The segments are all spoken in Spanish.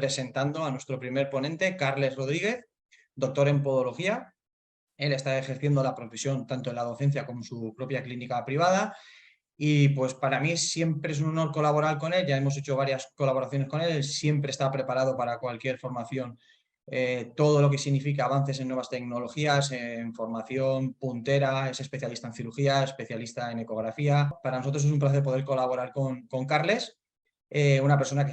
presentando a nuestro primer ponente, Carles Rodríguez, doctor en podología. Él está ejerciendo la profesión tanto en la docencia como en su propia clínica privada. Y pues para mí siempre es un honor colaborar con él. Ya hemos hecho varias colaboraciones con él. Él siempre está preparado para cualquier formación, todo lo que significa avances en nuevas tecnologías, en formación puntera. Es especialista en cirugía, especialista en ecografía. Para nosotros es un placer poder colaborar con Carles. Una persona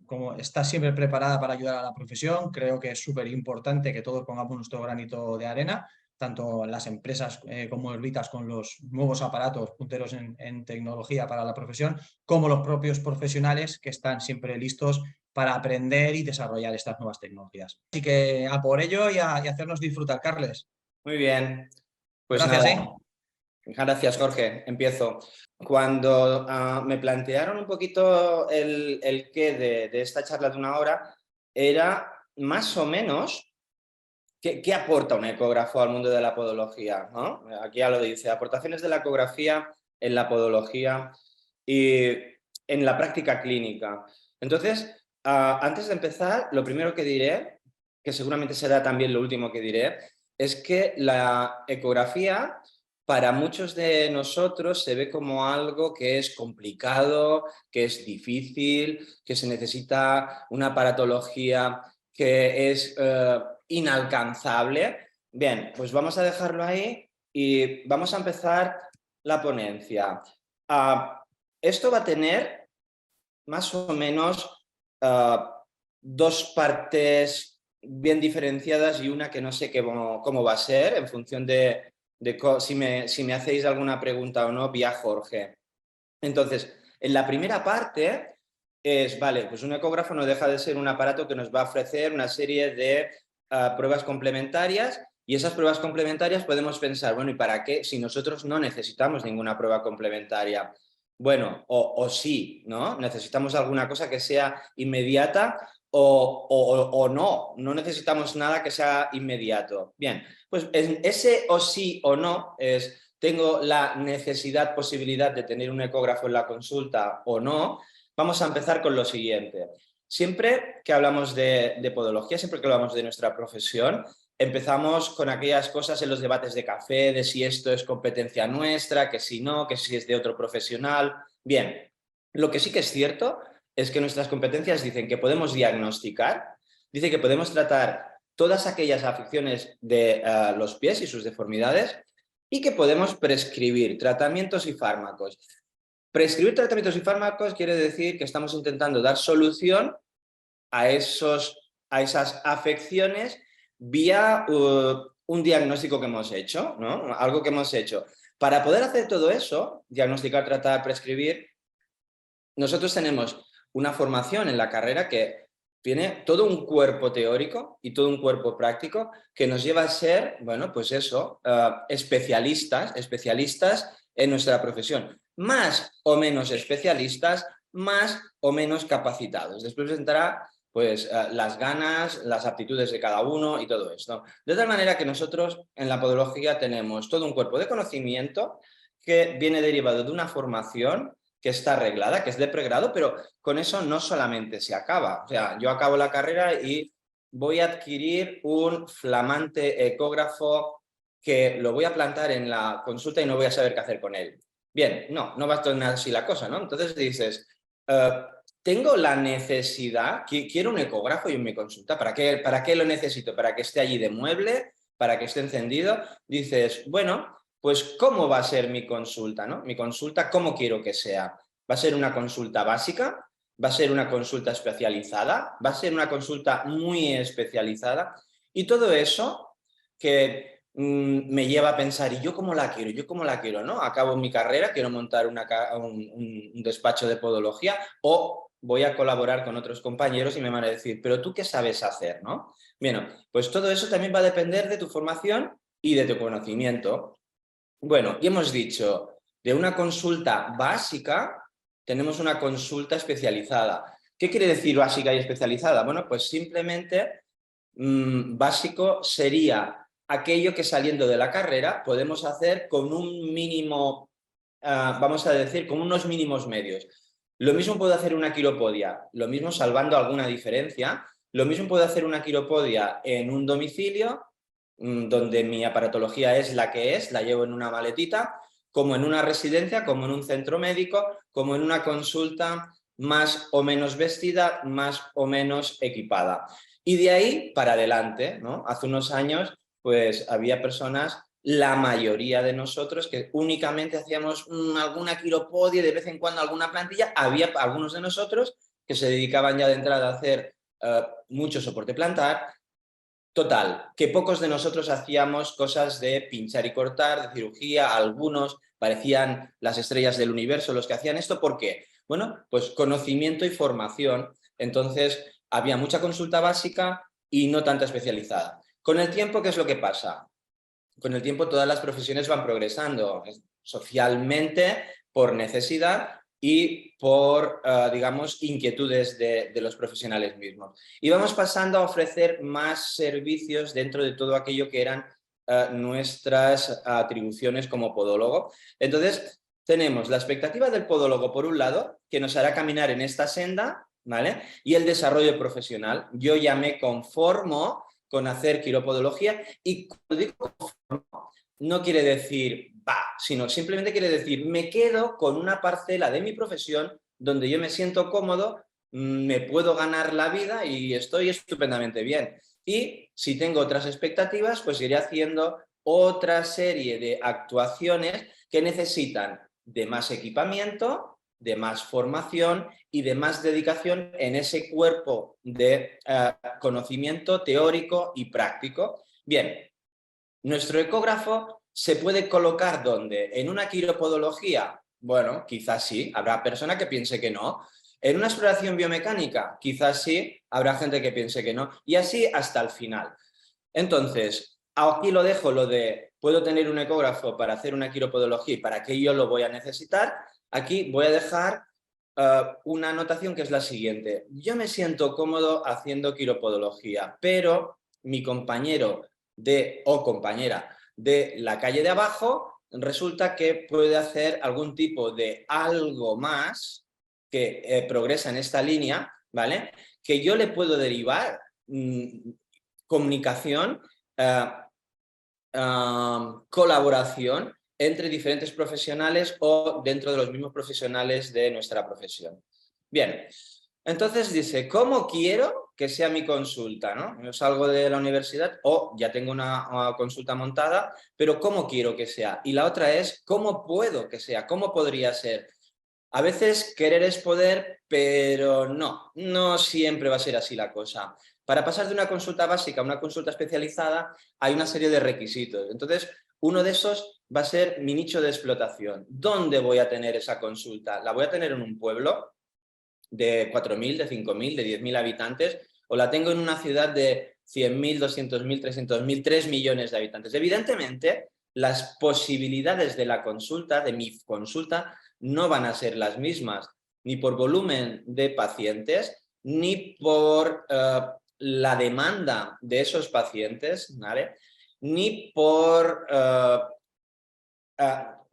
como está siempre preparada para ayudar a la profesión. Creo que es súper importante que todos pongamos nuestro granito de arena, tanto las empresas como Orbitas con los nuevos aparatos punteros en tecnología para la profesión, como los propios profesionales que están siempre listos para aprender y desarrollar estas nuevas tecnologías. Así que a por ello y a hacernos disfrutar, Carles. Muy bien, pues Gracias, nada, gracias Jorge, empiezo. Cuando me plantearon un poquito el qué de esta charla de 1 hora, era más o menos qué aporta un ecógrafo al mundo de la podología, ¿no? Aquí ya lo dice, aportaciones de la ecografía en la podología y en la práctica clínica. Entonces, antes de empezar, lo primero que diré, que seguramente será también lo último que diré, es que la ecografía para muchos de nosotros se ve como algo que es complicado, que es difícil, que se necesita una aparatología que es inalcanzable. Bien, pues vamos a dejarlo ahí y vamos a empezar la ponencia. Esto va a tener más o menos 2 partes bien diferenciadas y una que no sé cómo va a ser en función de si me hacéis alguna pregunta o no vía Jorge. Entonces, en la primera parte es, vale, pues un ecógrafo no deja de ser un aparato que nos va a ofrecer una serie de pruebas complementarias, y esas pruebas complementarias podemos pensar, bueno, ¿y para qué si nosotros no necesitamos ninguna prueba complementaria? Bueno, o sí, ¿no? Necesitamos alguna cosa que sea inmediata o no necesitamos nada que sea inmediato. Bien, pues ese o sí o no es, tengo la necesidad, posibilidad de tener un ecógrafo en la consulta o no. Vamos a empezar con lo siguiente. Siempre que hablamos de podología, siempre que hablamos de nuestra profesión, empezamos con aquellas cosas en los debates de café, de si esto es competencia nuestra, que si no, que si es de otro profesional. Bien, lo que sí que es cierto es que nuestras competencias dicen que podemos diagnosticar, dice que podemos tratar todas aquellas afecciones de los pies y sus deformidades, y que podemos prescribir tratamientos y fármacos. Prescribir tratamientos y fármacos quiere decir que estamos intentando dar solución a esas afecciones vía un diagnóstico que hemos hecho, ¿no? Algo que hemos hecho. Para poder hacer todo eso, diagnosticar, tratar, prescribir, nosotros tenemos una formación en la carrera que tiene todo un cuerpo teórico y todo un cuerpo práctico que nos lleva a ser, bueno, pues eso, especialistas en nuestra profesión. Más o menos especialistas, más o menos capacitados. Después vendrá pues las ganas, las aptitudes de cada uno y todo esto. De tal manera que nosotros en la podología tenemos todo un cuerpo de conocimiento que viene derivado de una formación que está arreglada, que es de pregrado, pero con eso no solamente se acaba. O sea, yo acabo la carrera y voy a adquirir un flamante ecógrafo que lo voy a plantar en la consulta y no voy a saber qué hacer con él. Bien, no va a tornar así la cosa, ¿no? Entonces dices, tengo la necesidad, quiero un ecógrafo y en mi consulta, ¿para qué lo necesito? ¿Para que esté allí de mueble? ¿Para que esté encendido? Dices, bueno, pues ¿cómo va a ser mi consulta, ¿no? Mi consulta, ¿cómo quiero que sea? ¿Va a ser una consulta básica? ¿Va a ser una consulta especializada? ¿Va a ser una consulta muy especializada? Y todo eso que me lleva a pensar, ¿y yo cómo la quiero? ¿Yo cómo la quiero, no? Acabo mi carrera, quiero montar un despacho de podología, o voy a colaborar con otros compañeros y me van a decir, ¿pero tú qué sabes hacer, no? Bueno, pues todo eso también va a depender de tu formación y de tu conocimiento. Bueno, y hemos dicho, de una consulta básica tenemos una consulta especializada. ¿Qué quiere decir básica y especializada? Bueno, pues simplemente básico sería aquello que saliendo de la carrera podemos hacer con un mínimo, vamos a decir, con unos mínimos medios. Lo mismo puedo hacer una quiropodia, lo mismo salvando alguna diferencia, Lo mismo puedo hacer una quiropodia en un domicilio, donde mi aparatología es la que es, la llevo en una maletita, como en una residencia, como en un centro médico, como en una consulta más o menos vestida, más o menos equipada. Y de ahí para adelante, ¿no? Hace unos años, pues había personas, la mayoría de nosotros, que únicamente hacíamos alguna quiropodia, de vez en cuando alguna plantilla. Había algunos de nosotros que se dedicaban ya de entrada a hacer mucho soporte plantar. Total, que pocos de nosotros hacíamos cosas de pinchar y cortar, de cirugía. Algunos parecían las estrellas del universo los que hacían esto. ¿Por qué? Bueno, pues conocimiento y formación. Entonces, había mucha consulta básica y no tanta especializada. Con el tiempo, ¿qué es lo que pasa? Con el tiempo todas las profesiones van progresando socialmente, por necesidad y por, digamos, inquietudes de los profesionales mismos. Y vamos pasando a ofrecer más servicios dentro de todo aquello que eran nuestras atribuciones como podólogo. Entonces, tenemos la expectativa del podólogo, por un lado, que nos hará caminar en esta senda, ¿vale? Y el desarrollo profesional. Yo ya me conformo con hacer quiropodología, y cuando digo conformo, no quiere decir va, sino simplemente quiere decir me quedo con una parcela de mi profesión donde yo me siento cómodo, me puedo ganar la vida y estoy estupendamente bien. Y si tengo otras expectativas, pues iré haciendo otra serie de actuaciones que necesitan de más equipamiento, de más formación y de más dedicación en ese cuerpo de conocimiento teórico y práctico. Bien, nuestro ecógrafo se puede colocar ¿dónde? ¿En una quiropodología? Bueno, quizás sí, habrá persona que piense que no. ¿En una exploración biomecánica? Quizás sí, habrá gente que piense que no. Y así hasta el final. Entonces, aquí lo dejo, lo de puedo tener un ecógrafo para hacer una quiropodología y para qué yo lo voy a necesitar. Aquí voy a dejar una anotación que es la siguiente. Yo me siento cómodo haciendo quiropodología, pero mi compañero o compañera de la calle de abajo resulta que puede hacer algún tipo de algo más que progresa en esta línea, ¿vale? Que yo le puedo derivar comunicación, colaboración entre diferentes profesionales o dentro de los mismos profesionales de nuestra profesión. Bien, entonces dice, ¿cómo quiero que sea mi consulta? ¿No? Yo salgo de la universidad o ya tengo una consulta montada, pero ¿cómo quiero que sea? Y la otra es, ¿cómo puedo que sea? ¿Cómo podría ser? A veces querer es poder, pero no siempre va a ser así la cosa. Para pasar de una consulta básica a una consulta especializada hay una serie de requisitos. Entonces, uno de esos va a ser mi nicho de explotación. ¿Dónde voy a tener esa consulta? ¿La voy a tener en un pueblo de 4.000, de 5.000, de 10.000 habitantes? ¿O la tengo en una ciudad de 100.000, 200.000, 300.000, 3 millones de habitantes? Evidentemente, las posibilidades de la consulta, de mi consulta, no van a ser las mismas, ni por volumen de pacientes, ni por la demanda de esos pacientes, ¿vale? Ni por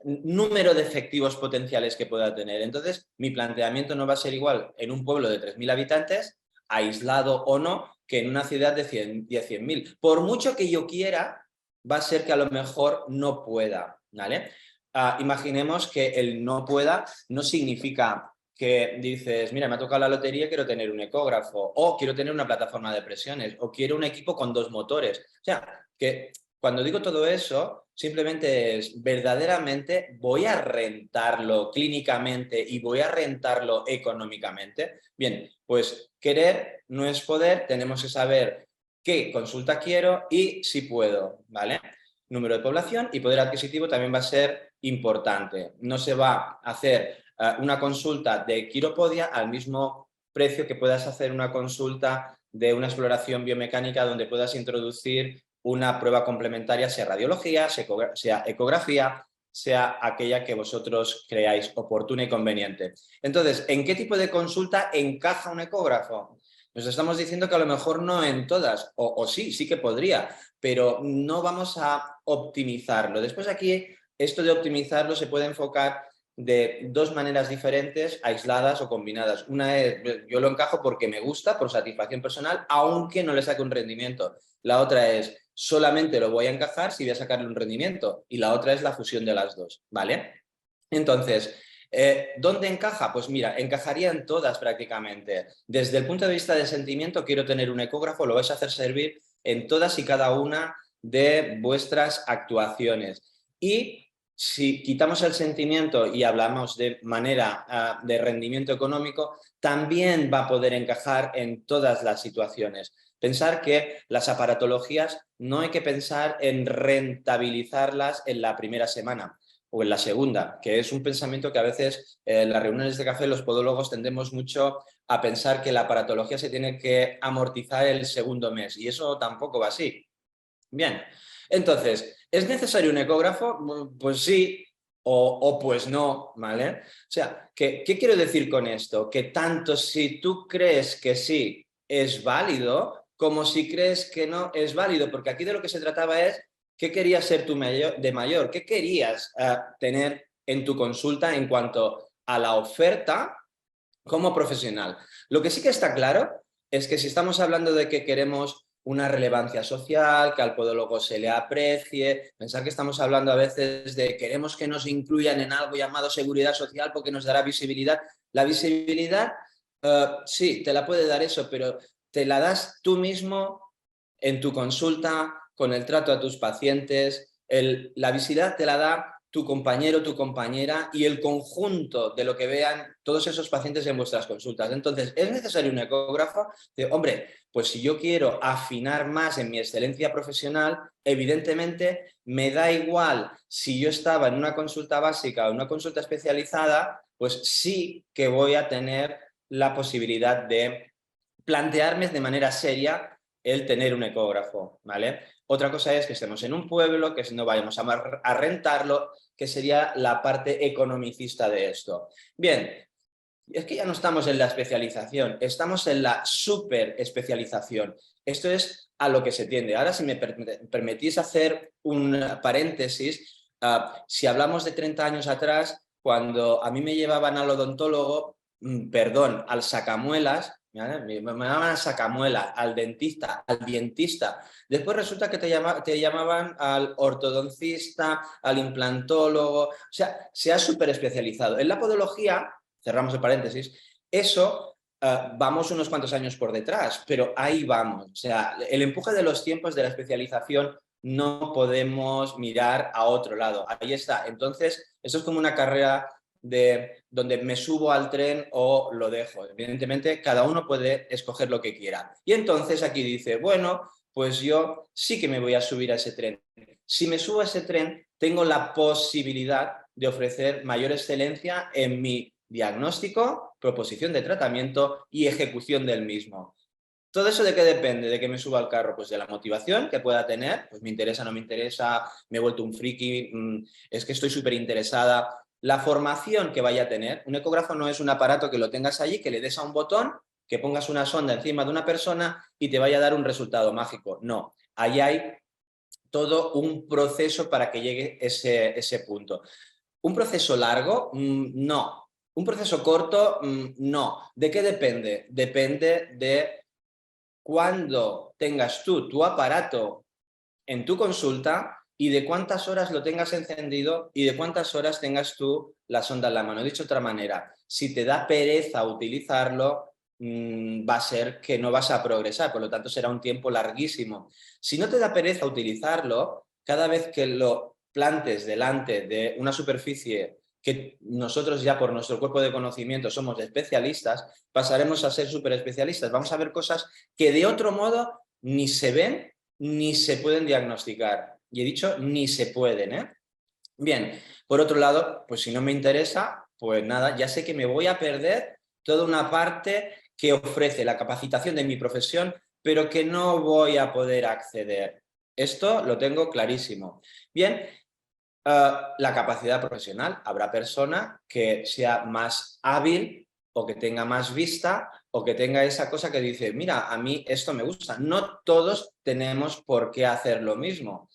número de efectivos potenciales que pueda tener. Entonces, mi planteamiento no va a ser igual en un pueblo de 3.000 habitantes, aislado o no, que en una ciudad de 100.000. Por mucho que yo quiera, va a ser que a lo mejor no pueda, ¿vale? Imaginemos que el no pueda no significa que dices, mira, me ha tocado la lotería, quiero tener un ecógrafo, o quiero tener una plataforma de presiones, o quiero un equipo con 2 motores. O sea, que cuando digo todo eso, simplemente es verdaderamente voy a rentarlo clínicamente y voy a rentarlo económicamente. Bien, pues querer no es poder, tenemos que saber qué consulta quiero y si puedo, ¿vale? Número de población y poder adquisitivo también va a ser importante. No se va a hacer una consulta de quiropodia al mismo precio que puedas hacer una consulta de una exploración biomecánica donde puedas introducir una prueba complementaria, sea radiología, sea ecografía, sea aquella que vosotros creáis oportuna y conveniente. Entonces, ¿en qué tipo de consulta encaja un ecógrafo? Nos estamos diciendo que a lo mejor no en todas, o sí que podría, pero no vamos a optimizarlo. Después aquí, esto de optimizarlo se puede enfocar de dos maneras diferentes, aisladas o combinadas. Una es, yo lo encajo porque me gusta, por satisfacción personal, aunque no le saque un rendimiento. La otra es, solamente lo voy a encajar si voy a sacarle un rendimiento. Y la otra es la fusión de las dos, ¿vale? Entonces, ¿dónde encaja? Pues mira, encajaría en todas prácticamente. Desde el punto de vista de sentimiento, quiero tener un ecógrafo, lo vais a hacer servir en todas y cada una de vuestras actuaciones. Y si quitamos el sentimiento y hablamos de manera de rendimiento económico, también va a poder encajar en todas las situaciones. Pensar que las aparatologías no hay que pensar en rentabilizarlas en la primera semana o en la segunda, que es un pensamiento que a veces en las reuniones de café los podólogos tendemos mucho a pensar que la aparatología se tiene que amortizar el segundo mes y eso tampoco va así. Bien, entonces, ¿es necesario un ecógrafo? Pues sí, o pues no, ¿vale? O sea, ¿qué quiero decir con esto? Que tanto si tú crees que sí es válido, como si crees que no es válido, porque aquí de lo que se trataba es qué querías ser tú de mayor, qué querías tener en tu consulta en cuanto a la oferta como profesional. Lo que sí que está claro es que si estamos hablando de que queremos una relevancia social, que al podólogo se le aprecie, pensar que estamos hablando a veces de queremos que nos incluyan en algo llamado seguridad social porque nos dará visibilidad. La visibilidad, sí, te la puede dar eso, pero te la das tú mismo en tu consulta, con el trato a tus pacientes. La visibilidad te la da tu compañero, tu compañera y el conjunto de lo que vean todos esos pacientes en vuestras consultas. Entonces, ¿es necesario un ecógrafo? Hombre, pues si yo quiero afinar más en mi excelencia profesional, evidentemente me da igual si yo estaba en una consulta básica o en una consulta especializada, pues sí que voy a tener la posibilidad de plantearme de manera seria el tener un ecógrafo, ¿vale? Otra cosa es que estemos en un pueblo, que no vayamos a rentarlo, que sería la parte economicista de esto. Bien, es que ya no estamos en la especialización, estamos en la super especialización. Esto es a lo que se tiende. Ahora, si me permitís hacer un paréntesis, si hablamos de 30 años atrás, cuando a mí me llevaban al odontólogo, perdón, al sacamuelas, ¿vale? Me llamaban al sacamuelas, al dentista, al dientista. Después resulta que te llamaban al ortodoncista, al implantólogo, o sea, se ha súper especializado. En la podología, cerramos el paréntesis, eso vamos unos cuantos años por detrás, pero ahí vamos. O sea, el empuje de los tiempos de la especialización no podemos mirar a otro lado. Ahí está. Entonces, eso es como una carrera de donde me subo al tren o lo dejo. Evidentemente, cada uno puede escoger lo que quiera. Y entonces aquí dice, bueno, pues yo sí que me voy a subir a ese tren. Si me subo a ese tren, tengo la posibilidad de ofrecer mayor excelencia en mi diagnóstico, proposición de tratamiento y ejecución del mismo. ¿Todo eso de qué depende? ¿De que me suba al carro? Pues de la motivación que pueda tener, pues me interesa, no me interesa, me he vuelto un friki, es que estoy súper interesada. La formación que vaya a tener, un ecógrafo no es un aparato que lo tengas allí, que le des a un botón, que pongas una sonda encima de una persona y te vaya a dar un resultado mágico. No, ahí hay todo un proceso para que llegue ese punto. ¿Un proceso largo? No. ¿Un proceso corto? No. ¿De qué depende? Depende de cuándo tengas tú tu aparato en tu consulta y de cuántas horas lo tengas encendido y de cuántas horas tengas tú la sonda en la mano. Dicho de otra manera, si te da pereza utilizarlo, va a ser que no vas a progresar, por lo tanto será un tiempo larguísimo. Si no te da pereza utilizarlo, cada vez que lo plantes delante de una superficie que nosotros ya por nuestro cuerpo de conocimiento somos especialistas, pasaremos a ser súper especialistas. Vamos a ver cosas que de otro modo ni se ven ni se pueden diagnosticar. Y he dicho ni se pueden, ¿eh? Bien, por otro lado, pues si no me interesa, pues nada, ya sé que me voy a perder toda una parte que ofrece la capacitación de mi profesión, pero que no voy a poder acceder. Esto lo tengo clarísimo. Bien, la capacidad profesional. Habrá persona que sea más hábil o que tenga más vista o que tenga esa cosa que dice, mira, a mí esto me gusta. No todos tenemos por qué hacer lo mismo.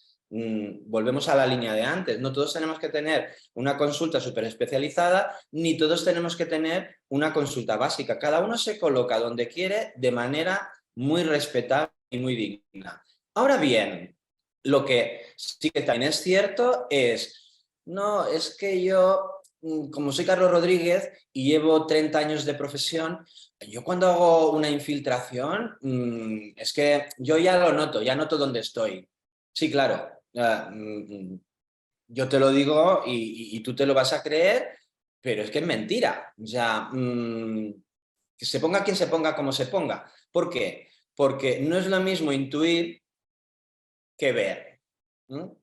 volvemos a la línea de antes, no todos tenemos que tener una consulta súper especializada, ni todos tenemos que tener una consulta básica. Cada uno se coloca donde quiere de manera muy respetable y muy digna. Ahora bien, lo que sí que también es cierto es, no, es que yo, como soy Carlos Rodríguez y llevo 30 años de profesión, yo cuando hago una infiltración, es que yo ya lo noto, ya noto dónde estoy. Sí, claro, yo te lo digo y tú te lo vas a creer, pero es que es mentira. O sea, que se ponga quien se ponga como se ponga. ¿Por qué? Porque no es lo mismo intuir que ver.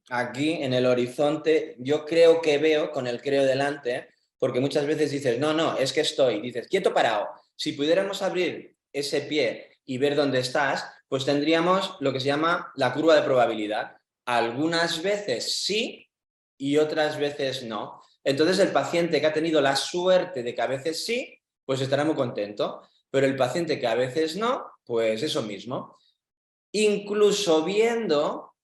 Aquí en el horizonte yo creo que veo con el creo delante, porque muchas veces dices, no, no, es que estoy, dices, quieto parado. Si pudiéramos abrir ese pie y ver dónde estás, pues tendríamos lo que se llama la curva de probabilidad. Algunas veces sí y otras veces no. Entonces el paciente que ha tenido la suerte de que a veces sí, pues estará muy contento, pero el paciente que a veces no, pues eso mismo. Incluso viendo,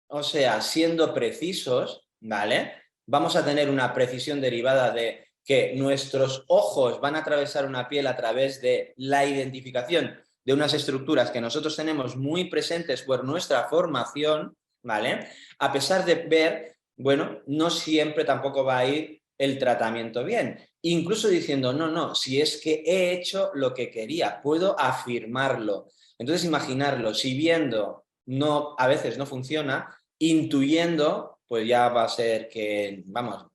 o sea, siendo precisos, ¿vale? Vamos a tener una precisión derivada de que nuestros ojos van a atravesar una piel a través de la identificación de unas estructuras que nosotros tenemos muy presentes por nuestra formación, ¿vale? A pesar de ver, bueno, no siempre tampoco va a ir el tratamiento bien. Incluso diciendo, no, no, si es que he hecho lo que quería, puedo afirmarlo. Entonces, imaginarlo, si viendo no, a veces no funciona, intuyendo, pues ya va a ser que, vamos,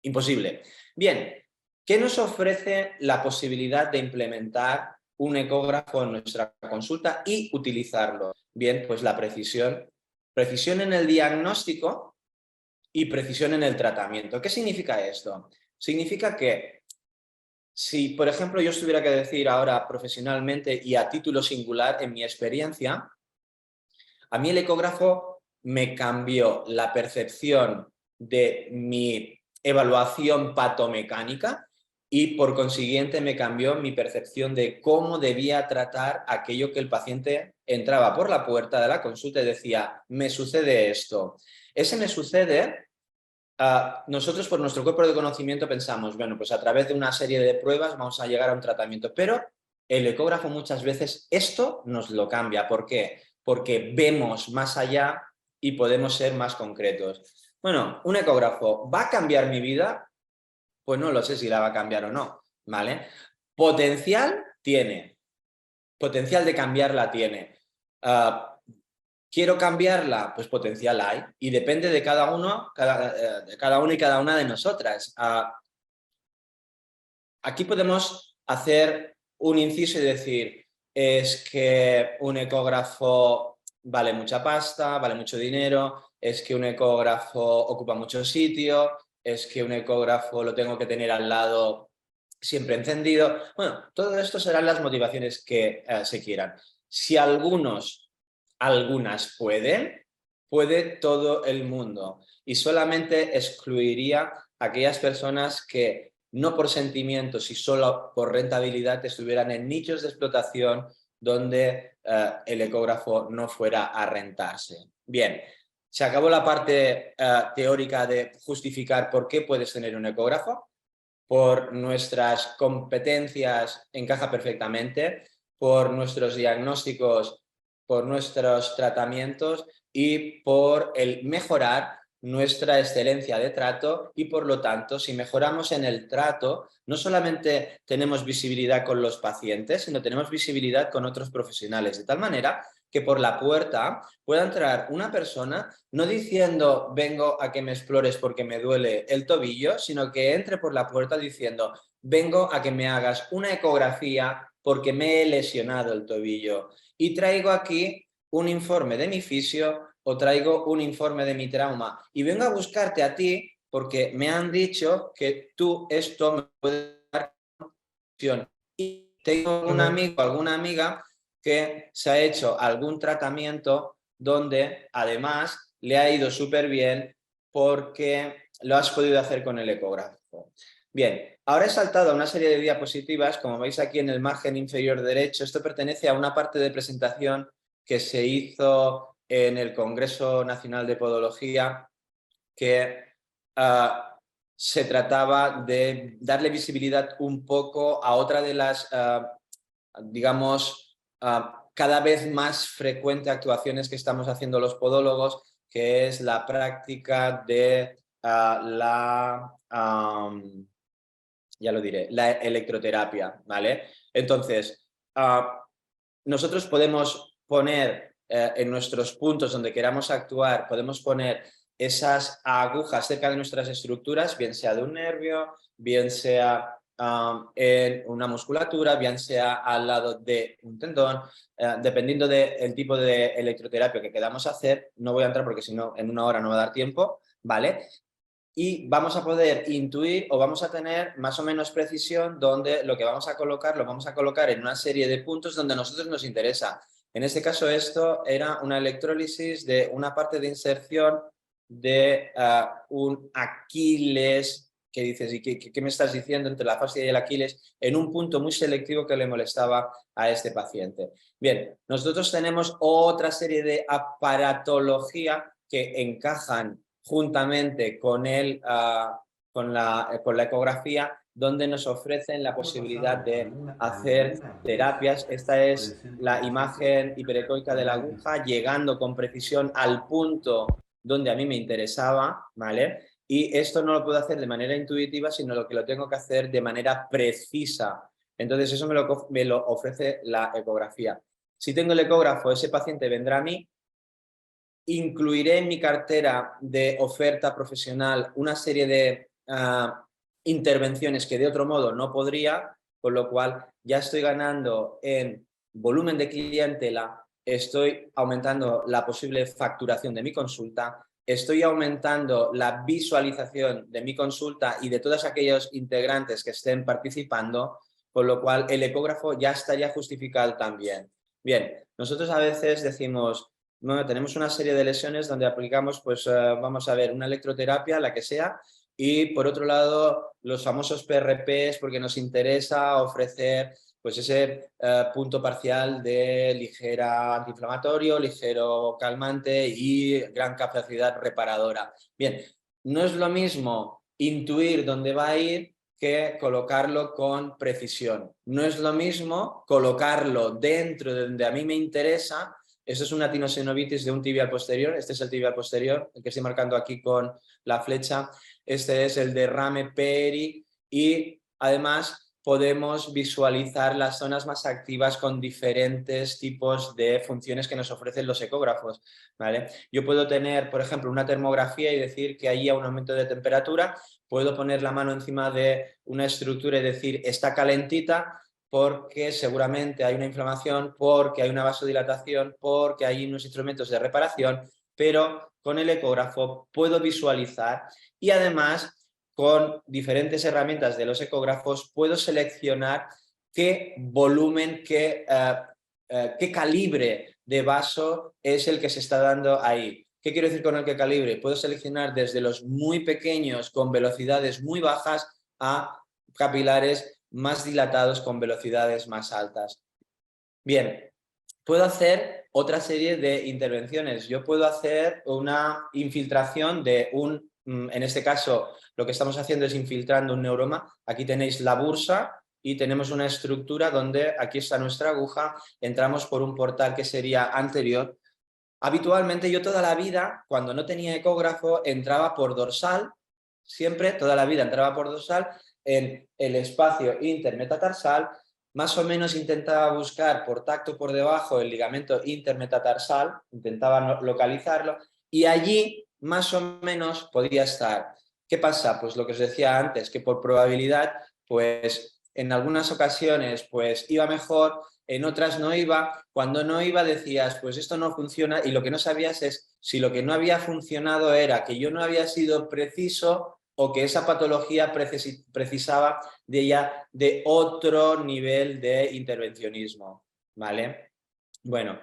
imposible. Bien, ¿qué nos ofrece la posibilidad de implementar un ecógrafo en nuestra consulta y utilizarlo? Bien, pues la precisión. Precisión en el diagnóstico y precisión en el tratamiento. ¿Qué significa esto? Significa que si, por ejemplo, yo tuviera que decir ahora profesionalmente y a título singular en mi experiencia, a mí el ecógrafo me cambió la percepción de mi evaluación patomecánica y por consiguiente me cambió mi percepción de cómo debía tratar aquello que el paciente entraba por la puerta de la consulta y decía, me sucede esto. Ese me sucede, nosotros por nuestro cuerpo de conocimiento pensamos, bueno, pues a través de una serie de pruebas vamos a llegar a un tratamiento, pero el ecógrafo muchas veces esto nos lo cambia. ¿Por qué? Porque vemos más allá y podemos ser más concretos. Bueno, ¿un ecógrafo va a cambiar mi vida? Pues no lo sé si la va a cambiar o no, ¿vale? Potencial tiene, potencial de cambiarla tiene. ¿Quiero cambiarla? Pues potencial hay y depende de cada uno, de cada uno y cada una de nosotras. Aquí podemos hacer un inciso y decir, es que un ecógrafo vale mucha pasta, vale mucho dinero, es que un ecógrafo ocupa mucho sitio, es que un ecógrafo lo tengo que tener al lado siempre encendido. Bueno, todo esto serán las motivaciones que se quieran. Si algunas pueden, puede todo el mundo. Y solamente excluiría a aquellas personas que no por sentimientos y solo por rentabilidad estuvieran en nichos de explotación donde el ecógrafo no fuera a rentarse. Bien, se acabó la parte teórica de justificar por qué puedes tener un ecógrafo. Por nuestras competencias encaja perfectamente, por nuestros diagnósticos, por nuestros tratamientos y por el mejorar nuestra excelencia de trato y por lo tanto, si mejoramos en el trato, no solamente tenemos visibilidad con los pacientes, sino tenemos visibilidad con otros profesionales, de tal manera que por la puerta pueda entrar una persona no diciendo vengo a que me explores porque me duele el tobillo, sino que entre por la puerta diciendo vengo a que me hagas una ecografía porque me he lesionado el tobillo y traigo aquí un informe de mi fisio o traigo un informe de mi trauma y vengo a buscarte a ti porque me han dicho que tú esto me puede dar opción. Y tengo un amigo, alguna amiga que se ha hecho algún tratamiento donde además le ha ido súper bien porque lo has podido hacer con el ecógrafo. Bien, ahora he saltado a una serie de diapositivas, como veis aquí en el margen inferior derecho, esto pertenece a una parte de presentación que se hizo en el Congreso Nacional de Podología que se trataba de darle visibilidad un poco a otra de las, digamos, cada vez más frecuentes actuaciones que estamos haciendo los podólogos, que es la práctica de ya lo diré, la electroterapia, ¿vale? Entonces, nosotros podemos poner en nuestros puntos donde queramos actuar, podemos poner esas agujas cerca de nuestras estructuras, bien sea de un nervio, bien sea en una musculatura, bien sea al lado de un tendón, dependiendo del tipo de electroterapia que queramos hacer. No voy a entrar porque si no, en una hora no va a dar tiempo, ¿vale? Y vamos a poder intuir o vamos a tener más o menos precisión donde lo que vamos a colocar, lo vamos a colocar en una serie de puntos donde a nosotros nos interesa. En este caso esto era una electrólisis de una parte de inserción de un Aquiles, que dices, ¿y qué me estás diciendo entre la fascia y el Aquiles? En un punto muy selectivo que le molestaba a este paciente. Bien, nosotros tenemos otra serie de aparatología que encajan juntamente con, con la ecografía, donde nos ofrecen la posibilidad de hacer terapias. Esta es la imagen hiperecoica de la aguja, llegando con precisión al punto donde a mí me interesaba, ¿vale? Y esto no lo puedo hacer de manera intuitiva, sino lo que lo tengo que hacer de manera precisa. Entonces eso me lo ofrece la ecografía. Si tengo el ecógrafo, ese paciente vendrá a mí, incluiré en mi cartera de oferta profesional una serie de intervenciones que de otro modo no podría, con lo cual ya estoy ganando en volumen de clientela, estoy aumentando la posible facturación de mi consulta, estoy aumentando la visualización de mi consulta y de todos aquellos integrantes que estén participando, con lo cual el ecógrafo ya estaría justificado también. Bien, nosotros a veces decimos, bueno, tenemos una serie de lesiones donde aplicamos, pues vamos a ver, una electroterapia, la que sea, y por otro lado los famosos PRPs, porque nos interesa ofrecer pues ese punto parcial de ligera antiinflamatorio, ligero calmante y gran capacidad reparadora. Bien, no es lo mismo intuir dónde va a ir que colocarlo con precisión. No es lo mismo colocarlo dentro de donde a mí me interesa. Esto es una tinosinovitis de un tibial posterior. Este es el tibial posterior, el que estoy marcando aquí con la flecha. Este es el derrame peri y además podemos visualizar las zonas más activas con diferentes tipos de funciones que nos ofrecen los ecógrafos, ¿vale? Yo puedo tener, por ejemplo, una termografía y decir que ahí hay un aumento de temperatura. Puedo poner la mano encima de una estructura y decir está calentita, porque seguramente hay una inflamación, porque hay una vasodilatación, porque hay unos instrumentos de reparación, pero con el ecógrafo puedo visualizar y además con diferentes herramientas de los ecógrafos puedo seleccionar qué volumen, qué calibre de vaso es el que se está dando ahí. ¿Qué quiero decir con el que calibre? Puedo seleccionar desde los muy pequeños con velocidades muy bajas a capilares más dilatados con velocidades más altas. Bien, puedo hacer otra serie de intervenciones. Yo puedo hacer una infiltración de en este caso lo que estamos haciendo es infiltrando un neuroma. Aquí tenéis la bursa y tenemos una estructura donde aquí está nuestra aguja, entramos por un portal que sería anterior. Habitualmente yo toda la vida, cuando no tenía ecógrafo, entraba por dorsal, siempre, toda la vida entraba por dorsal, en el espacio intermetatarsal, más o menos intentaba buscar por tacto por debajo el ligamento intermetatarsal, intentaba localizarlo, y allí más o menos podía estar. ¿Qué pasa? Pues lo que os decía antes, que por probabilidad, pues en algunas ocasiones pues iba mejor, en otras no iba. Cuando no iba decías, pues esto no funciona, y lo que no sabías es si lo que no había funcionado era que yo no había sido preciso o que esa patología precisaba de otro nivel de intervencionismo, ¿vale? Bueno,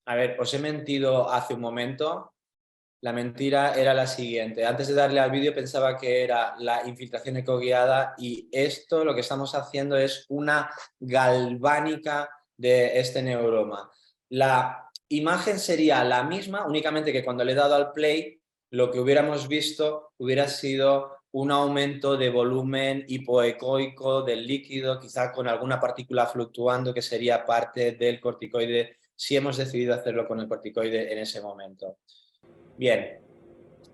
a ver, os he mentido hace un momento. La mentira era la siguiente. Antes de darle al vídeo pensaba que era la infiltración ecoguiada y esto lo que estamos haciendo es una galvánica de este neuroma. La imagen sería la misma, únicamente que cuando le he dado al play, lo que hubiéramos visto hubiera sido un aumento de volumen hipoecoico del líquido, quizá con alguna partícula fluctuando que sería parte del corticoide, si hemos decidido hacerlo con el corticoide en ese momento. Bien,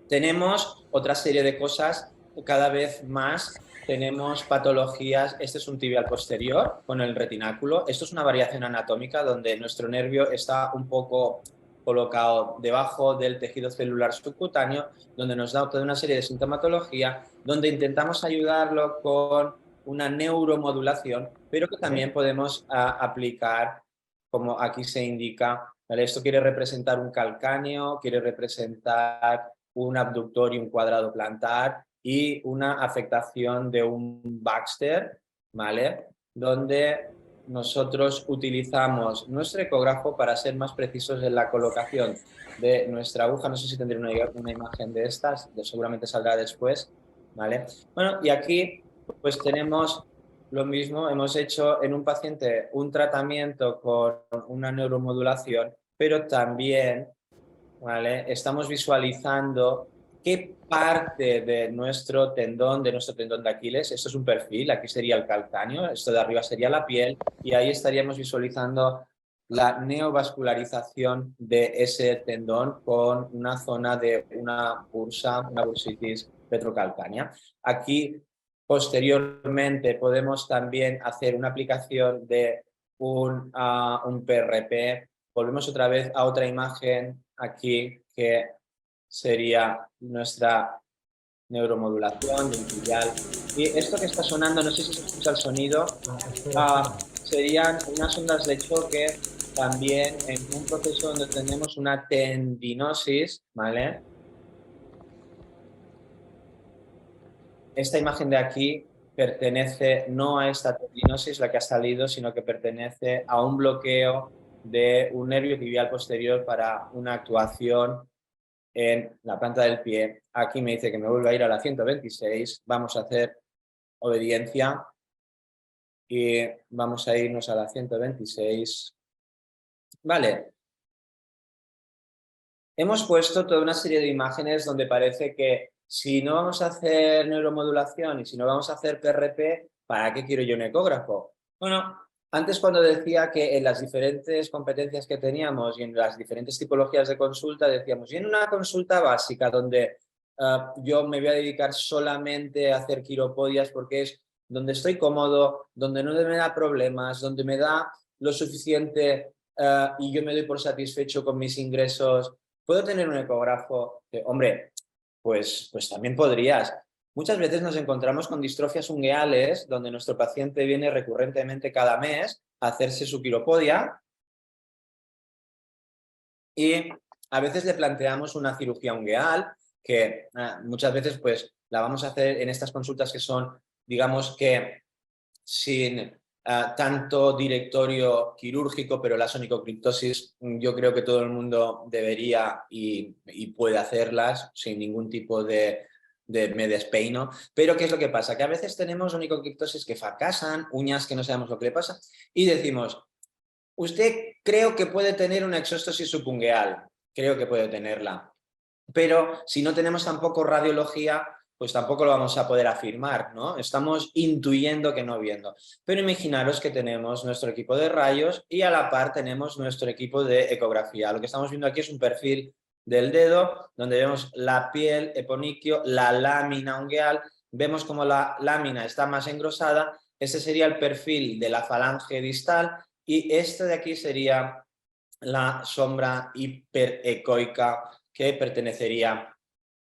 tenemos otra serie de cosas, cada vez más tenemos patologías. Este es un tibial posterior con el retináculo. Esto es una variación anatómica donde nuestro nervio está un poco colocado debajo del tejido celular subcutáneo, donde nos da toda una serie de sintomatología, donde intentamos ayudarlo con una neuromodulación, pero que también podemos aplicar, como aquí se indica, ¿vale? Esto quiere representar un calcáneo, quiere representar un abductor y un cuadrado plantar y una afectación de un Baxter, ¿vale? Donde nosotros utilizamos nuestro ecógrafo para ser más precisos en la colocación de nuestra aguja. No sé si tendré una imagen de estas, seguramente saldrá después, ¿vale? Bueno, y aquí pues tenemos lo mismo. Hemos hecho en un paciente un tratamiento con una neuromodulación, pero también, ¿vale?, estamos visualizando qué parte de nuestro tendón de Aquiles, esto es un perfil, aquí sería el calcáneo, esto de arriba sería la piel, y ahí estaríamos visualizando la neovascularización de ese tendón con una zona de una bursitis retrocalcánea. Aquí, posteriormente, podemos también hacer una aplicación de un PRP. Volvemos otra vez a otra imagen aquí que sería nuestra neuromodulación del tibial. Y esto que está sonando, no sé si se escucha el sonido, serían unas ondas de choque también en un proceso donde tenemos una tendinosis, ¿vale? Esta imagen de aquí pertenece no a esta tendinosis, la que ha salido, sino que pertenece a un bloqueo de un nervio tibial posterior para una actuación en la planta del pie. Aquí me dice que me vuelva a ir a la 126. Vamos a hacer obediencia y vamos a irnos a la 126. Vale. Hemos puesto toda una serie de imágenes donde parece que si no vamos a hacer neuromodulación y si no vamos a hacer PRP, ¿para qué quiero yo un ecógrafo? Bueno, antes cuando decía que en las diferentes competencias que teníamos y en las diferentes tipologías de consulta decíamos, y en una consulta básica donde yo me voy a dedicar solamente a hacer quiropodias porque es donde estoy cómodo, donde no me da problemas, donde me da lo suficiente y yo me doy por satisfecho con mis ingresos, ¿puedo tener un ecógrafo? Hombre, pues también podrías. Muchas veces nos encontramos con distrofias ungueales donde nuestro paciente viene recurrentemente cada mes a hacerse su quiropodia y a veces le planteamos una cirugía ungueal que muchas veces pues la vamos a hacer en estas consultas que son, digamos que sin tanto directorio quirúrgico, pero la sonicocriptosis yo creo que todo el mundo debería y puede hacerlas sin ningún tipo de me despeino. Pero ¿qué es lo que pasa? Que a veces tenemos sonicocriptosis que fracasan, uñas que no sabemos lo que le pasa, y decimos, usted creo que puede tener una exóstosis subungueal, creo que puede tenerla, pero si no tenemos tampoco radiología, pues tampoco lo vamos a poder afirmar, ¿no? Estamos intuyendo que no viendo. Pero imaginaros que tenemos nuestro equipo de rayos y a la par tenemos nuestro equipo de ecografía. Lo que estamos viendo aquí es un perfil del dedo, donde vemos la piel, eponiquio, la lámina ungueal, vemos como la lámina está más engrosada. Ese sería el perfil de la falange distal y este de aquí sería la sombra hiperecoica que pertenecería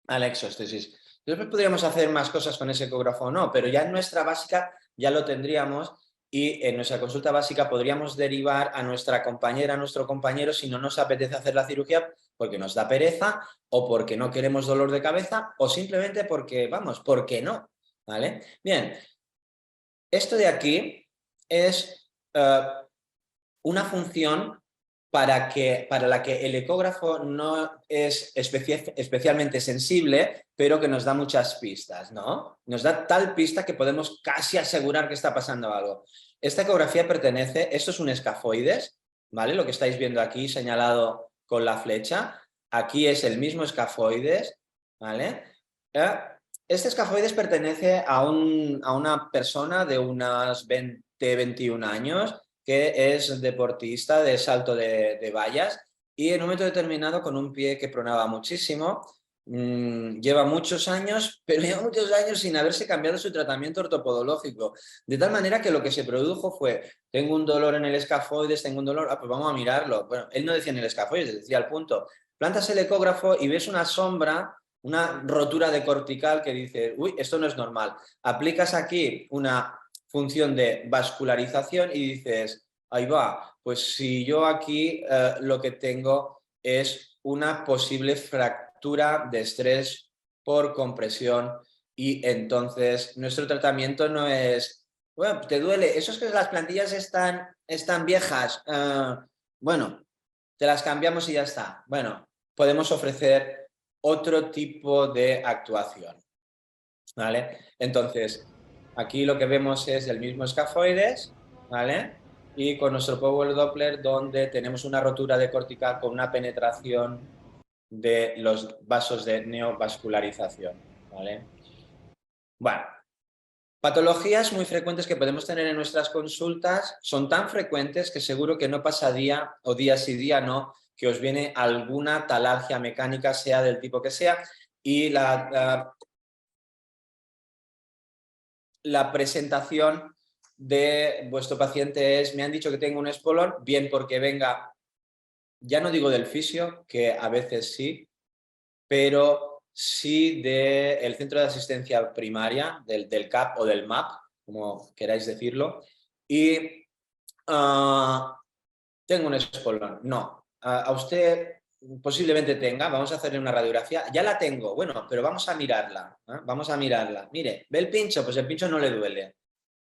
a la exóstesis. Después podríamos hacer más cosas con ese ecógrafo o no, pero ya en nuestra básica ya lo tendríamos y en nuestra consulta básica podríamos derivar a nuestra compañera, a nuestro compañero, si no nos apetece hacer la cirugía porque nos da pereza o porque no queremos dolor de cabeza o simplemente porque, vamos, porque no, ¿vale? Bien, esto de aquí es una función para la que el ecógrafo no es especialmente sensible, pero que nos da muchas pistas, ¿no? Nos da tal pista que podemos casi asegurar que está pasando algo. Esta ecografía pertenece, esto es un escafoides, ¿vale? Lo que estáis viendo aquí señalado con la flecha. Aquí es el mismo escafoides, ¿vale? Este escafoides pertenece a una persona de unos 20-21 años que es deportista de salto de vallas y en un momento determinado con un pie que pronaba muchísimo. Lleva muchos años, pero lleva muchos años sin haberse cambiado su tratamiento ortopodológico. De tal manera que lo que se produjo fue, tengo un dolor en el escafoides, tengo un dolor, pues vamos a mirarlo. Bueno, él no decía en el escafoides, decía al punto. Plantas el ecógrafo y ves una sombra, una rotura de cortical que dice, uy, esto no es normal. Aplicas aquí una función de vascularización y dices, ahí va, pues si yo aquí lo que tengo es una posible fractura de estrés por compresión y entonces nuestro tratamiento no es, bueno, te duele, eso es que las plantillas están viejas, bueno, te las cambiamos y ya está. Bueno, podemos ofrecer otro tipo de actuación, ¿vale? Entonces, aquí lo que vemos es el mismo escafoides, ¿vale? Y con nuestro Power Doppler donde tenemos una rotura de cortical con una penetración de los vasos de neovascularización, ¿vale? Bueno, patologías muy frecuentes que podemos tener en nuestras consultas son tan frecuentes que seguro que no pasa día o día sí día no que os viene alguna talalgia mecánica, sea del tipo que sea, y la presentación de vuestro paciente es, me han dicho que tengo un espolón, bien porque venga, ya no digo del fisio, que a veces sí, pero sí del centro de asistencia primaria, del CAP o del MAP, como queráis decirlo, y tengo un espolón. No, a usted posiblemente tenga, vamos a hacerle una radiografía, ya la tengo, bueno, pero vamos a mirarla, vamos a mirarla. Mire, ¿ve el pincho? Pues el pincho no le duele.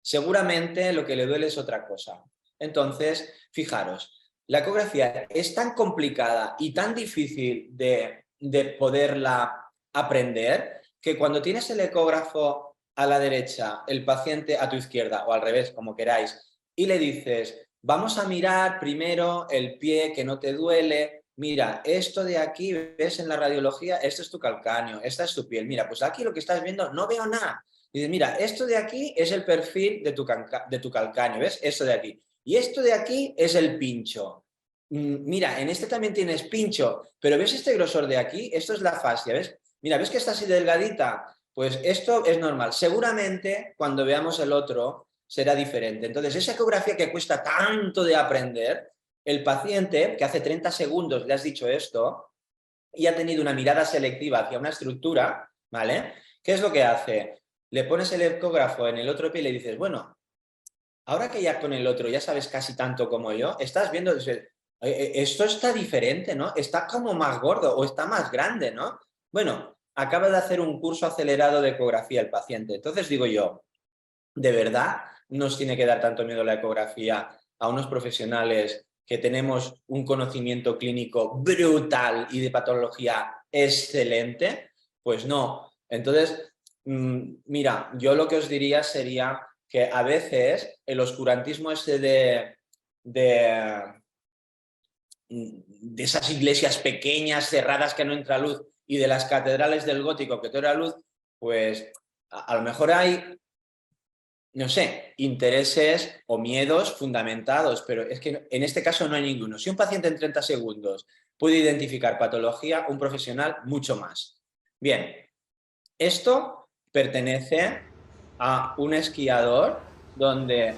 Seguramente lo que le duele es otra cosa. Entonces, fijaros, la ecografía es tan complicada y tan difícil de poderla aprender que cuando tienes el ecógrafo a la derecha, el paciente a tu izquierda o al revés, como queráis, y le dices, vamos a mirar primero el pie que no te duele, mira, esto de aquí, ves en la radiología, esto es tu calcáneo, esta es tu piel, mira, pues aquí lo que estás viendo, no veo nada. Y dices, mira, esto de aquí es el perfil de tu calcáneo, ¿ves? Esto de aquí. Y esto de aquí es el pincho. Mira, en este también tienes pincho, pero ¿ves este grosor de aquí? Esto es la fascia, ¿ves? Mira, ¿ves que está así delgadita? Pues esto es normal. Seguramente cuando veamos el otro será diferente. Entonces, esa ecografía que cuesta tanto de aprender, el paciente que hace 30 segundos le has dicho esto y ha tenido una mirada selectiva hacia una estructura, ¿vale? ¿Qué es lo que hace? Le pones el ecógrafo en el otro pie y le dices, bueno, ahora que ya con el otro ya sabes casi tanto como yo, estás viendo, esto está diferente, ¿no? Está como más gordo o está más grande, ¿no? Bueno, acaba de hacer un curso acelerado de ecografía el paciente. Entonces digo yo, ¿de verdad nos tiene que dar tanto miedo la ecografía a unos profesionales que tenemos un conocimiento clínico brutal y de patología excelente? Pues no. Entonces, mira, yo lo que os diría sería que a veces el oscurantismo este de esas iglesias pequeñas, cerradas, que no entra luz, y de las catedrales del gótico que te entra luz, pues a lo mejor hay, no sé, intereses o miedos fundamentados, pero es que en este caso no hay ninguno. Si un paciente en 30 segundos puede identificar patología, un profesional mucho más. Bien, esto pertenece a un esquiador donde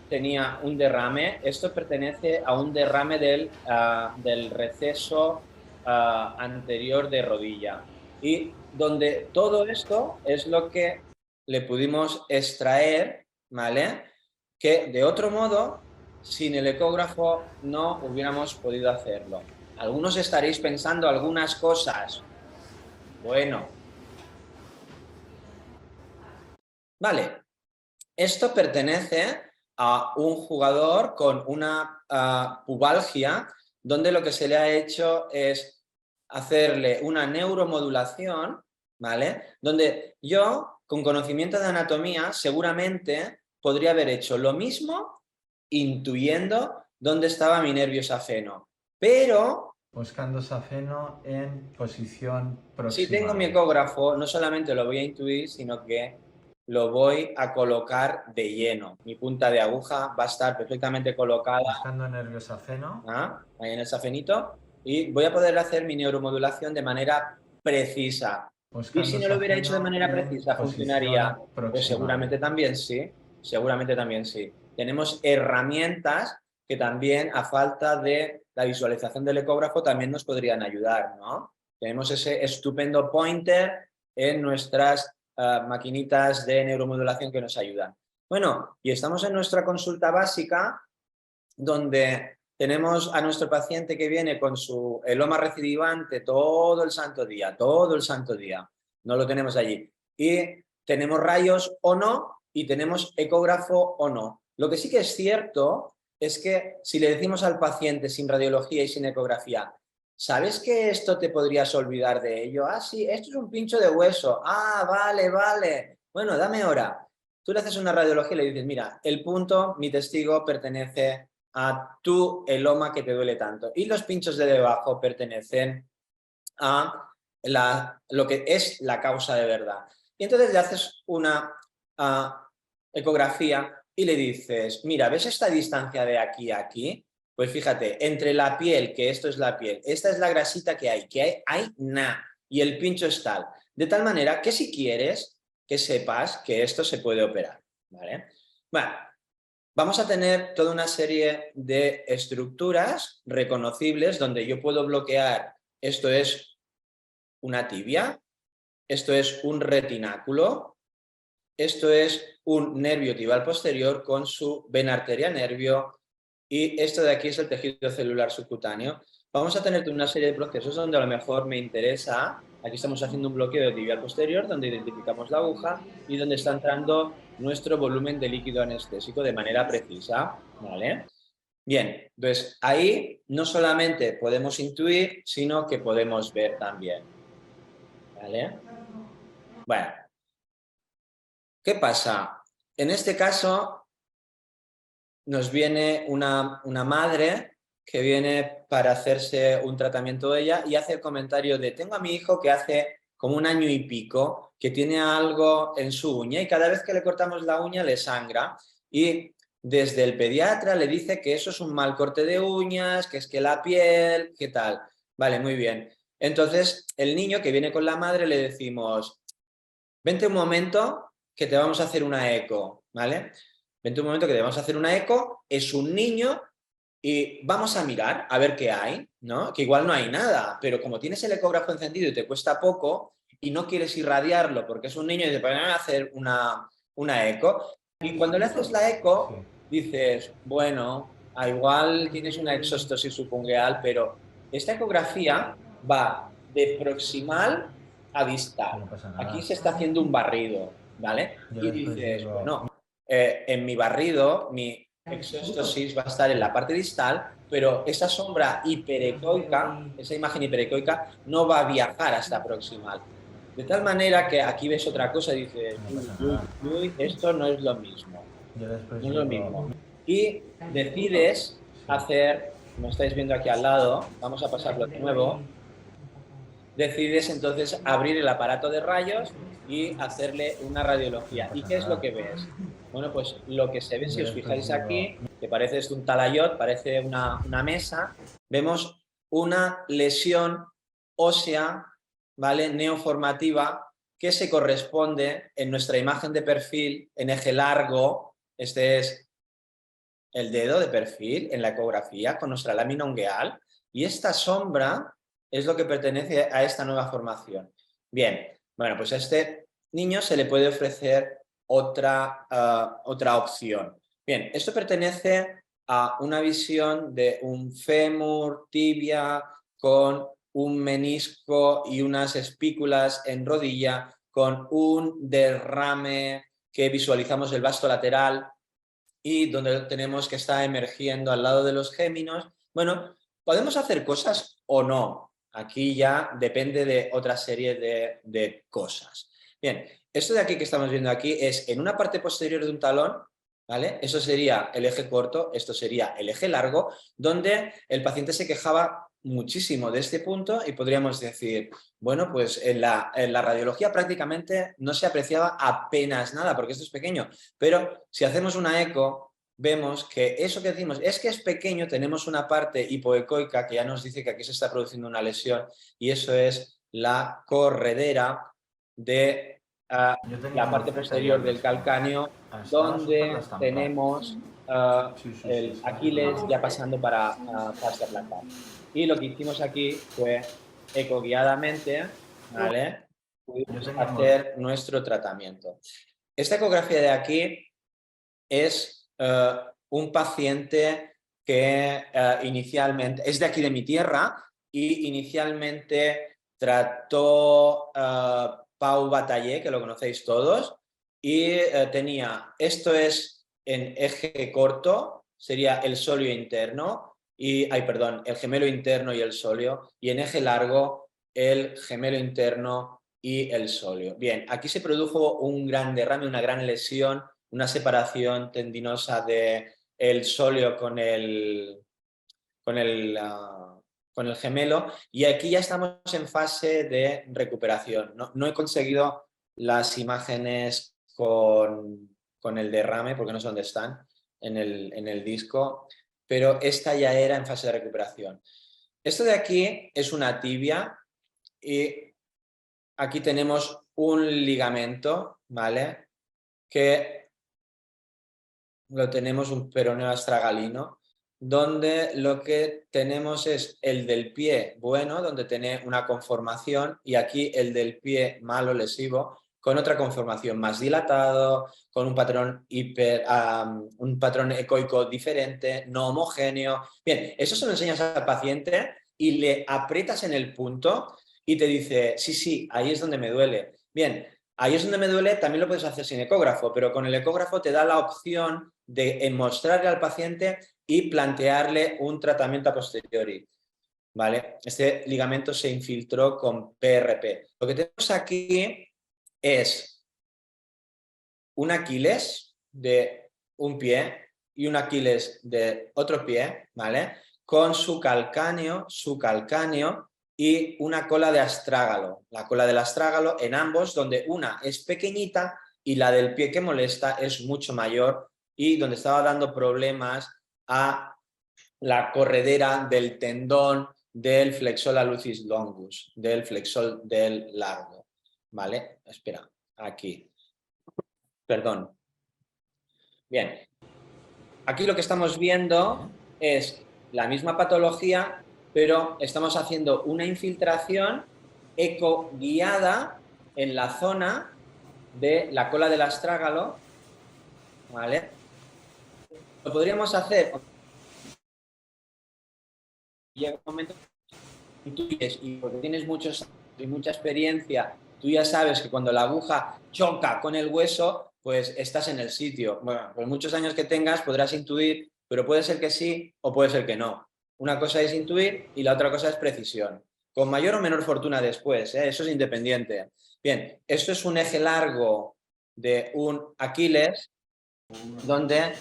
tenía un derrame. Esto pertenece a un derrame del receso anterior de rodilla. Y donde todo esto es lo que le pudimos extraer, ¿vale? Que de otro modo, sin el ecógrafo no hubiéramos podido hacerlo. Algunos estaréis pensando algunas cosas. Bueno, vale. Esto pertenece a un jugador con una pubalgia, donde lo que se le ha hecho es hacerle una neuromodulación, ¿vale? Donde yo, con conocimiento de anatomía, seguramente podría haber hecho lo mismo intuyendo dónde estaba mi nervio safeno. Pero Buscando safeno en posición proximal. si tengo mi ecógrafo, no solamente lo voy a intuir, sino que lo voy a colocar de lleno. Mi punta de aguja va a estar perfectamente colocada Buscando nervio safeno. ahí en el safenito y voy a poder hacer mi neuromodulación de manera precisa. Y si no lo hubiera hecho de manera precisa, ¿funcionaría? Pues seguramente también sí, seguramente también sí. Tenemos herramientas que también, a falta de la visualización del ecógrafo, también nos podrían ayudar, ¿no? Tenemos ese estupendo pointer en nuestras maquinitas de neuromodulación que nos ayudan. Bueno, y estamos en nuestra consulta básica, donde tenemos a nuestro paciente que viene con su eloma recidivante todo el santo día, no lo tenemos allí. Y tenemos rayos o no, y tenemos ecógrafo o no. Lo que sí que es cierto es que si le decimos al paciente sin radiología y sin ecografía, ¿sabes que esto te podrías olvidar de ello? Ah, sí, esto es un pincho de hueso. Ah, vale, vale. Bueno, dame hora. Tú le haces una radiología y le dices, mira, el punto, mi testigo, pertenece a tu eloma que te duele tanto. Y los pinchos de debajo pertenecen a lo que es la causa de verdad. Y entonces le haces una ecografía y le dices, mira, ¿ves esta distancia de aquí a aquí? Pues fíjate, entre la piel, que esto es la piel, esta es la grasita que hay nada, y el pincho es tal. De tal manera que si quieres, que sepas que esto se puede operar, ¿vale? Bueno, vamos a tener toda una serie de estructuras reconocibles donde yo puedo bloquear, esto es una tibia, esto es un retináculo, esto es un nervio tibial posterior con su vena arteria nervio y esto de aquí es el tejido celular subcutáneo. Vamos a tener una serie de procesos donde a lo mejor me interesa, aquí estamos haciendo un bloqueo de tibial posterior donde identificamos la aguja y donde está entrando nuestro volumen de líquido anestésico de manera precisa, ¿vale? Bien, entonces ahí no solamente podemos intuir, sino que podemos ver también, ¿vale? Bueno, ¿qué pasa? En este caso nos viene una madre que viene para hacerse un tratamiento de ella y hace el comentario de tengo a mi hijo que hace como 1 año y pico que tiene algo en su uña y cada vez que le cortamos la uña le sangra y desde el pediatra le dice que eso es un mal corte de uñas, que es que la piel, ¿qué tal? Vale, muy bien. Entonces el niño que viene con la madre le decimos vente un momento que te vamos a hacer una eco, ¿vale? Vente un momento que te vamos a hacer una eco, es un niño y vamos a mirar a ver qué hay, ¿no? Que igual no hay nada, pero como tienes el ecógrafo encendido y te cuesta poco y no quieres irradiarlo porque es un niño y te van a hacer una eco. Y cuando le haces la eco, dices, bueno, igual tienes una exostosis subungueal, pero esta ecografía va de proximal a distal. No pasa nada. Aquí se está haciendo un barrido, ¿vale? Yo Y después dices, digo- bueno, en mi barrido, mi exostosis va a estar en la parte distal, pero esa sombra hiperecoica, esa imagen hiperecoica, no va a viajar hasta proximal. De tal manera que aquí ves otra cosa y dices, No pasa uy, nada. uy, uy, esto no es lo mismo. Yo después No es lo digo- mismo. Y decides hacer, como estáis viendo aquí al lado, vamos a pasarlo de nuevo, decides entonces abrir el aparato de rayos y hacerle una radiología. ¿Y qué es lo que ves? Bueno, pues lo que se ve, si os fijáis aquí, que parece esto un talayot, parece una mesa, vemos una lesión ósea, ¿vale? Neoformativa, que se corresponde en nuestra imagen de perfil en eje largo, este es el dedo de perfil en la ecografía con nuestra lámina ungueal, y esta sombra es lo que pertenece a esta nueva formación. Bien, bueno, pues a este niño se le puede ofrecer otra opción. Bien, esto pertenece a una visión de un fémur, tibia, con un menisco y unas espículas en rodilla, con un derrame que visualizamos el vasto lateral y donde tenemos que está emergiendo al lado de los géminos. Bueno, ¿podemos hacer cosas o no? Aquí ya depende de otra serie de cosas. Bien, esto de aquí que estamos viendo aquí es en una parte posterior de un talón, ¿vale? Eso sería el eje corto, esto sería el eje largo, donde el paciente se quejaba muchísimo de este punto y podríamos decir, bueno, pues en la radiología prácticamente no se apreciaba apenas nada, porque esto es pequeño, pero si hacemos una eco, vemos que eso que decimos es que es pequeño, tenemos una parte hipoecoica que ya nos dice que aquí se está produciendo una lesión y eso es la corredera de la parte posterior del calcáneo, donde tenemos el Aquiles ya pasando para fascia plantar. Y lo que hicimos aquí fue ecoguiadamente, ¿vale?, hacer nuestro tratamiento. Esta ecografía de aquí es un paciente que inicialmente es de aquí de mi tierra y inicialmente trató Pau Bataller, que lo conocéis todos, y tenía, esto es en eje corto, sería el sóleo interno, el gemelo interno y el sóleo, y en eje largo el gemelo interno y el sóleo. Bien, aquí se produjo un gran derrame, una gran lesión, una separación tendinosa del sóleo con el gemelo, y aquí ya estamos en fase de recuperación. No he conseguido las imágenes con el derrame, porque no sé dónde están en el disco, pero esta ya era en fase de recuperación. Esto de aquí es una tibia y aquí tenemos un ligamento, ¿vale?, que lo tenemos, un peroneo astragalino, donde lo que tenemos es el del pie bueno, donde tiene una conformación, y aquí el del pie malo, lesivo, con otra conformación, más dilatado, con un patrón ecoico diferente, no homogéneo. Bien, eso se lo enseñas al paciente y le aprietas en el punto y te dice, sí, ahí es donde me duele. Bien, ahí es donde me duele, también lo puedes hacer sin ecógrafo, pero con el ecógrafo te da la opción de mostrarle al paciente y plantearle un tratamiento a posteriori, ¿vale? Este ligamento se infiltró con PRP. Lo que tenemos aquí es un Aquiles de un pie y un Aquiles de otro pie, ¿vale?, con su calcáneo y una cola de astrágalo. La cola del astrágalo en ambos, donde una es pequeñita y la del pie que molesta es mucho mayor, y donde estaba dando problemas a la corredera del tendón del flexor hallucis longus, del flexor del largo, ¿vale? Espera, aquí. Perdón. Bien. Aquí lo que estamos viendo es la misma patología, pero estamos haciendo una infiltración ecoguiada en la zona de la cola del astrágalo, ¿vale? Lo podríamos hacer. Llega un momento que intuyes, y porque tienes mucha experiencia, tú ya sabes que cuando la aguja choca con el hueso, pues estás en el sitio. Bueno, por muchos años que tengas podrás intuir, pero puede ser que sí o puede ser que no. Una cosa es intuir y la otra cosa es precisión. Con mayor o menor fortuna después, eso es independiente. Bien, esto es un eje largo de un Aquiles, donde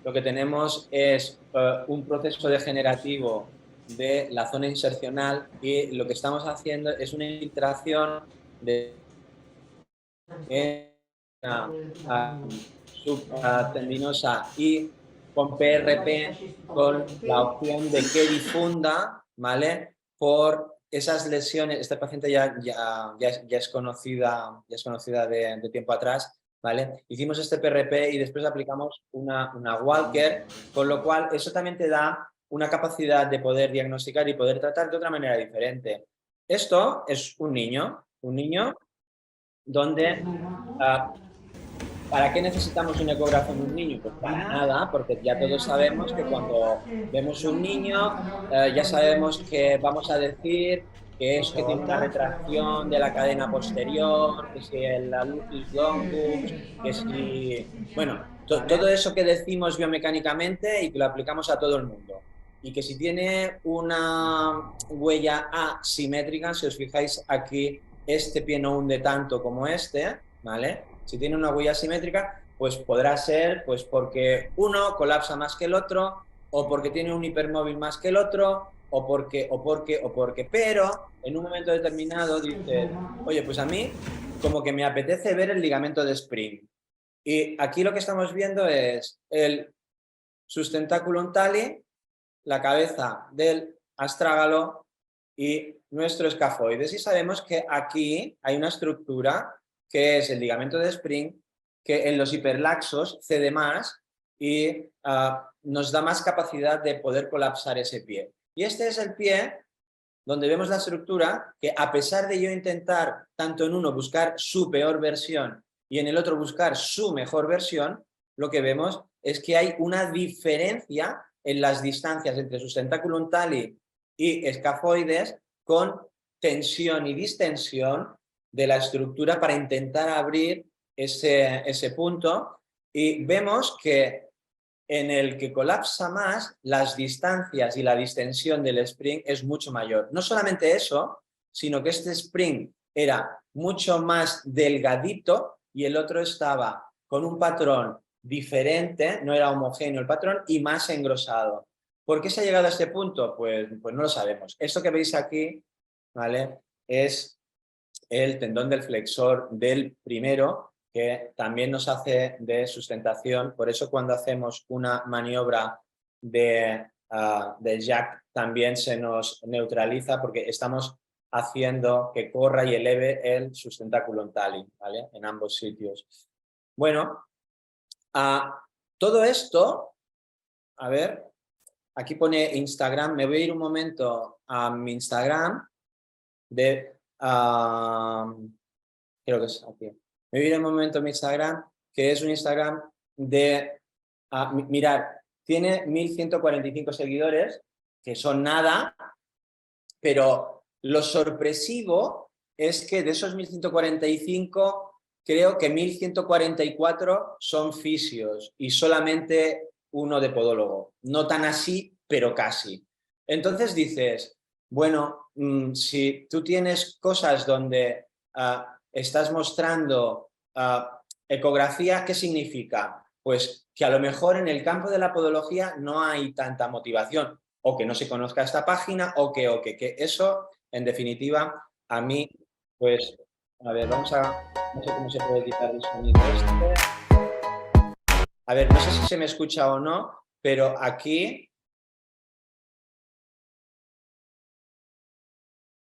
lo que tenemos es un proceso degenerativo de la zona insercional, y lo que estamos haciendo es una infiltración de subtendinosa y con PRP, con la opción de que difunda, ¿vale?, por esas lesiones. Esta paciente ya es conocida de tiempo atrás, ¿vale? Hicimos este PRP y después aplicamos una Walker, con lo cual eso también te da una capacidad de poder diagnosticar y poder tratar de otra manera diferente. Esto es un niño donde ¿para qué necesitamos un ecógrafo en un niño? Pues para nada, porque ya todos sabemos que cuando vemos un niño ya sabemos que vamos a decir que es que tiene una retracción de la cadena posterior, que si el hallucis longus, que si... Bueno, todo eso que decimos biomecánicamente y que lo aplicamos a todo el mundo. Y que si tiene una huella asimétrica, si os fijáis aquí, este pie no hunde tanto como este, ¿vale? Si tiene una huella asimétrica, pues podrá ser pues porque uno colapsa más que el otro, o porque tiene un hipermóvil más que el otro, o porque, pero en un momento determinado dices, oye, pues a mí como que me apetece ver el ligamento de Spring. Y aquí lo que estamos viendo es el sustentaculum tali, la cabeza del astrágalo y nuestro escafoides. Y sabemos que aquí hay una estructura que es el ligamento de Spring, que en los hiperlaxos cede más y nos da más capacidad de poder colapsar ese pie. Y este es el pie donde vemos la estructura que, a pesar de yo intentar tanto en uno buscar su peor versión y en el otro buscar su mejor versión, lo que vemos es que hay una diferencia en las distancias entre sustentaculum tali y escafoides, con tensión y distensión de la estructura para intentar abrir ese punto, y vemos que en el que colapsa más, las distancias y la distensión del spring es mucho mayor. No solamente eso, sino que este spring era mucho más delgadito y el otro estaba con un patrón diferente, no era homogéneo el patrón, y más engrosado. ¿Por qué se ha llegado a este punto? Pues no lo sabemos. Esto que veis aquí, ¿vale?, es el tendón del flexor del primero, que también nos hace de sustentación. Por eso cuando hacemos una maniobra de jack también se nos neutraliza, porque estamos haciendo que corra y eleve el sustentaculum tali, ¿vale?, en ambos sitios. Bueno, todo esto, a ver, aquí pone Instagram, me voy a ir un momento a mi Instagram de... creo que es aquí. Me voy a ir un momento a mi Instagram, que es un Instagram de... mirar, tiene 1145 seguidores, que son nada, pero lo sorpresivo es que de esos 1145, creo que 1144 son fisios y solamente uno de podólogo. No tan así, pero casi. Entonces dices, bueno, si tú tienes cosas donde estás mostrando ecografía, ¿qué significa? Pues que a lo mejor en el campo de la podología no hay tanta motivación, o que no se conozca esta página, o que eso, en definitiva, a mí, pues, a ver, no sé cómo se puede quitar el sonido este. A ver, no sé si se me escucha o no, pero aquí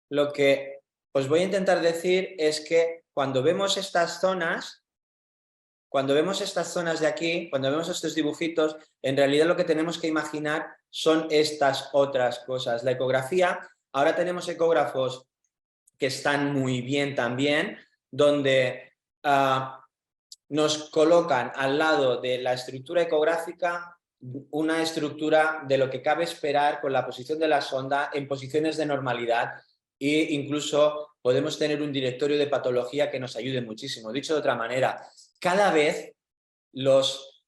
lo que os voy a intentar decir es que cuando vemos estas zonas de aquí, cuando vemos estos dibujitos, en realidad lo que tenemos que imaginar son estas otras cosas. La ecografía, ahora tenemos ecógrafos que están muy bien también, donde nos colocan al lado de la estructura ecográfica una estructura de lo que cabe esperar con la posición de la sonda en posiciones de normalidad, e incluso podemos tener un directorio de patología que nos ayude muchísimo. Dicho de otra manera, cada vez los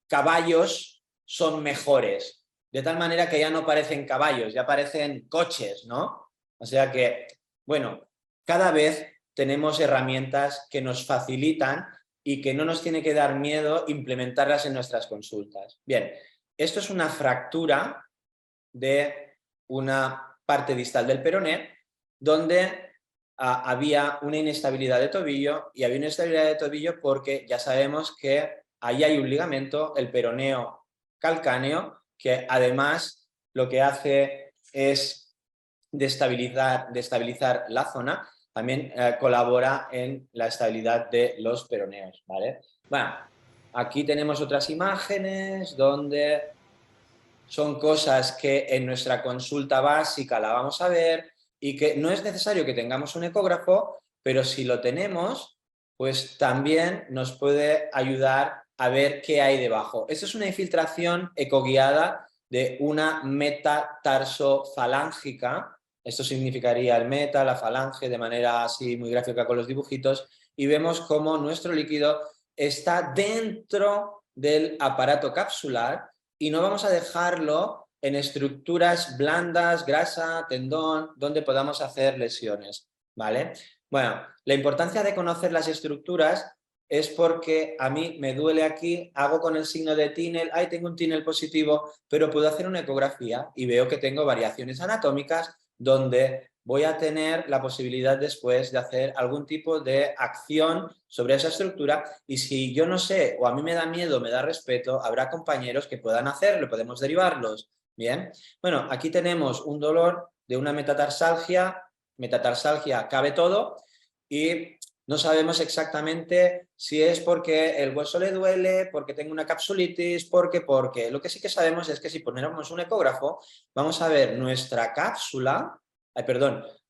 caballos son mejores, de tal manera que ya no parecen caballos, ya parecen coches, ¿no? O sea que, bueno, cada vez tenemos herramientas que nos facilitan y que no nos tiene que dar miedo implementarlas en nuestras consultas. Bien, esto es una fractura de una parte distal del peroné, donde había una inestabilidad de tobillo, y había una inestabilidad de tobillo porque ya sabemos que ahí hay un ligamento, el peroneo calcáneo, que además lo que hace es destabilizar la zona. También colabora en la estabilidad de los peroneos, ¿vale? Bueno, aquí tenemos otras imágenes donde son cosas que en nuestra consulta básica la vamos a ver, y que no es necesario que tengamos un ecógrafo, pero si lo tenemos, pues también nos puede ayudar a ver qué hay debajo. Esto es una infiltración ecoguiada de una metatarsofalangica. Esto significaría el meta, la falange, de manera así muy gráfica con los dibujitos, y vemos cómo nuestro líquido está dentro del aparato capsular, y no vamos a dejarlo en estructuras blandas, grasa, tendón, donde podamos hacer lesiones, ¿vale? Bueno, la importancia de conocer las estructuras es porque a mí me duele aquí, hago con el signo de Tinel, ay, tengo un Tinel positivo, pero puedo hacer una ecografía y veo que tengo variaciones anatómicas donde voy a tener la posibilidad después de hacer algún tipo de acción sobre esa estructura, y si yo no sé o a mí me da miedo, me da respeto, habrá compañeros que puedan hacerlo, podemos derivarlos. Bien, bueno, aquí tenemos un dolor de una metatarsalgia cabe todo y no sabemos exactamente si es porque el hueso le duele, porque tengo una capsulitis, porque. Lo que sí que sabemos es que si ponemos un ecógrafo, vamos a ver nuestra cápsula,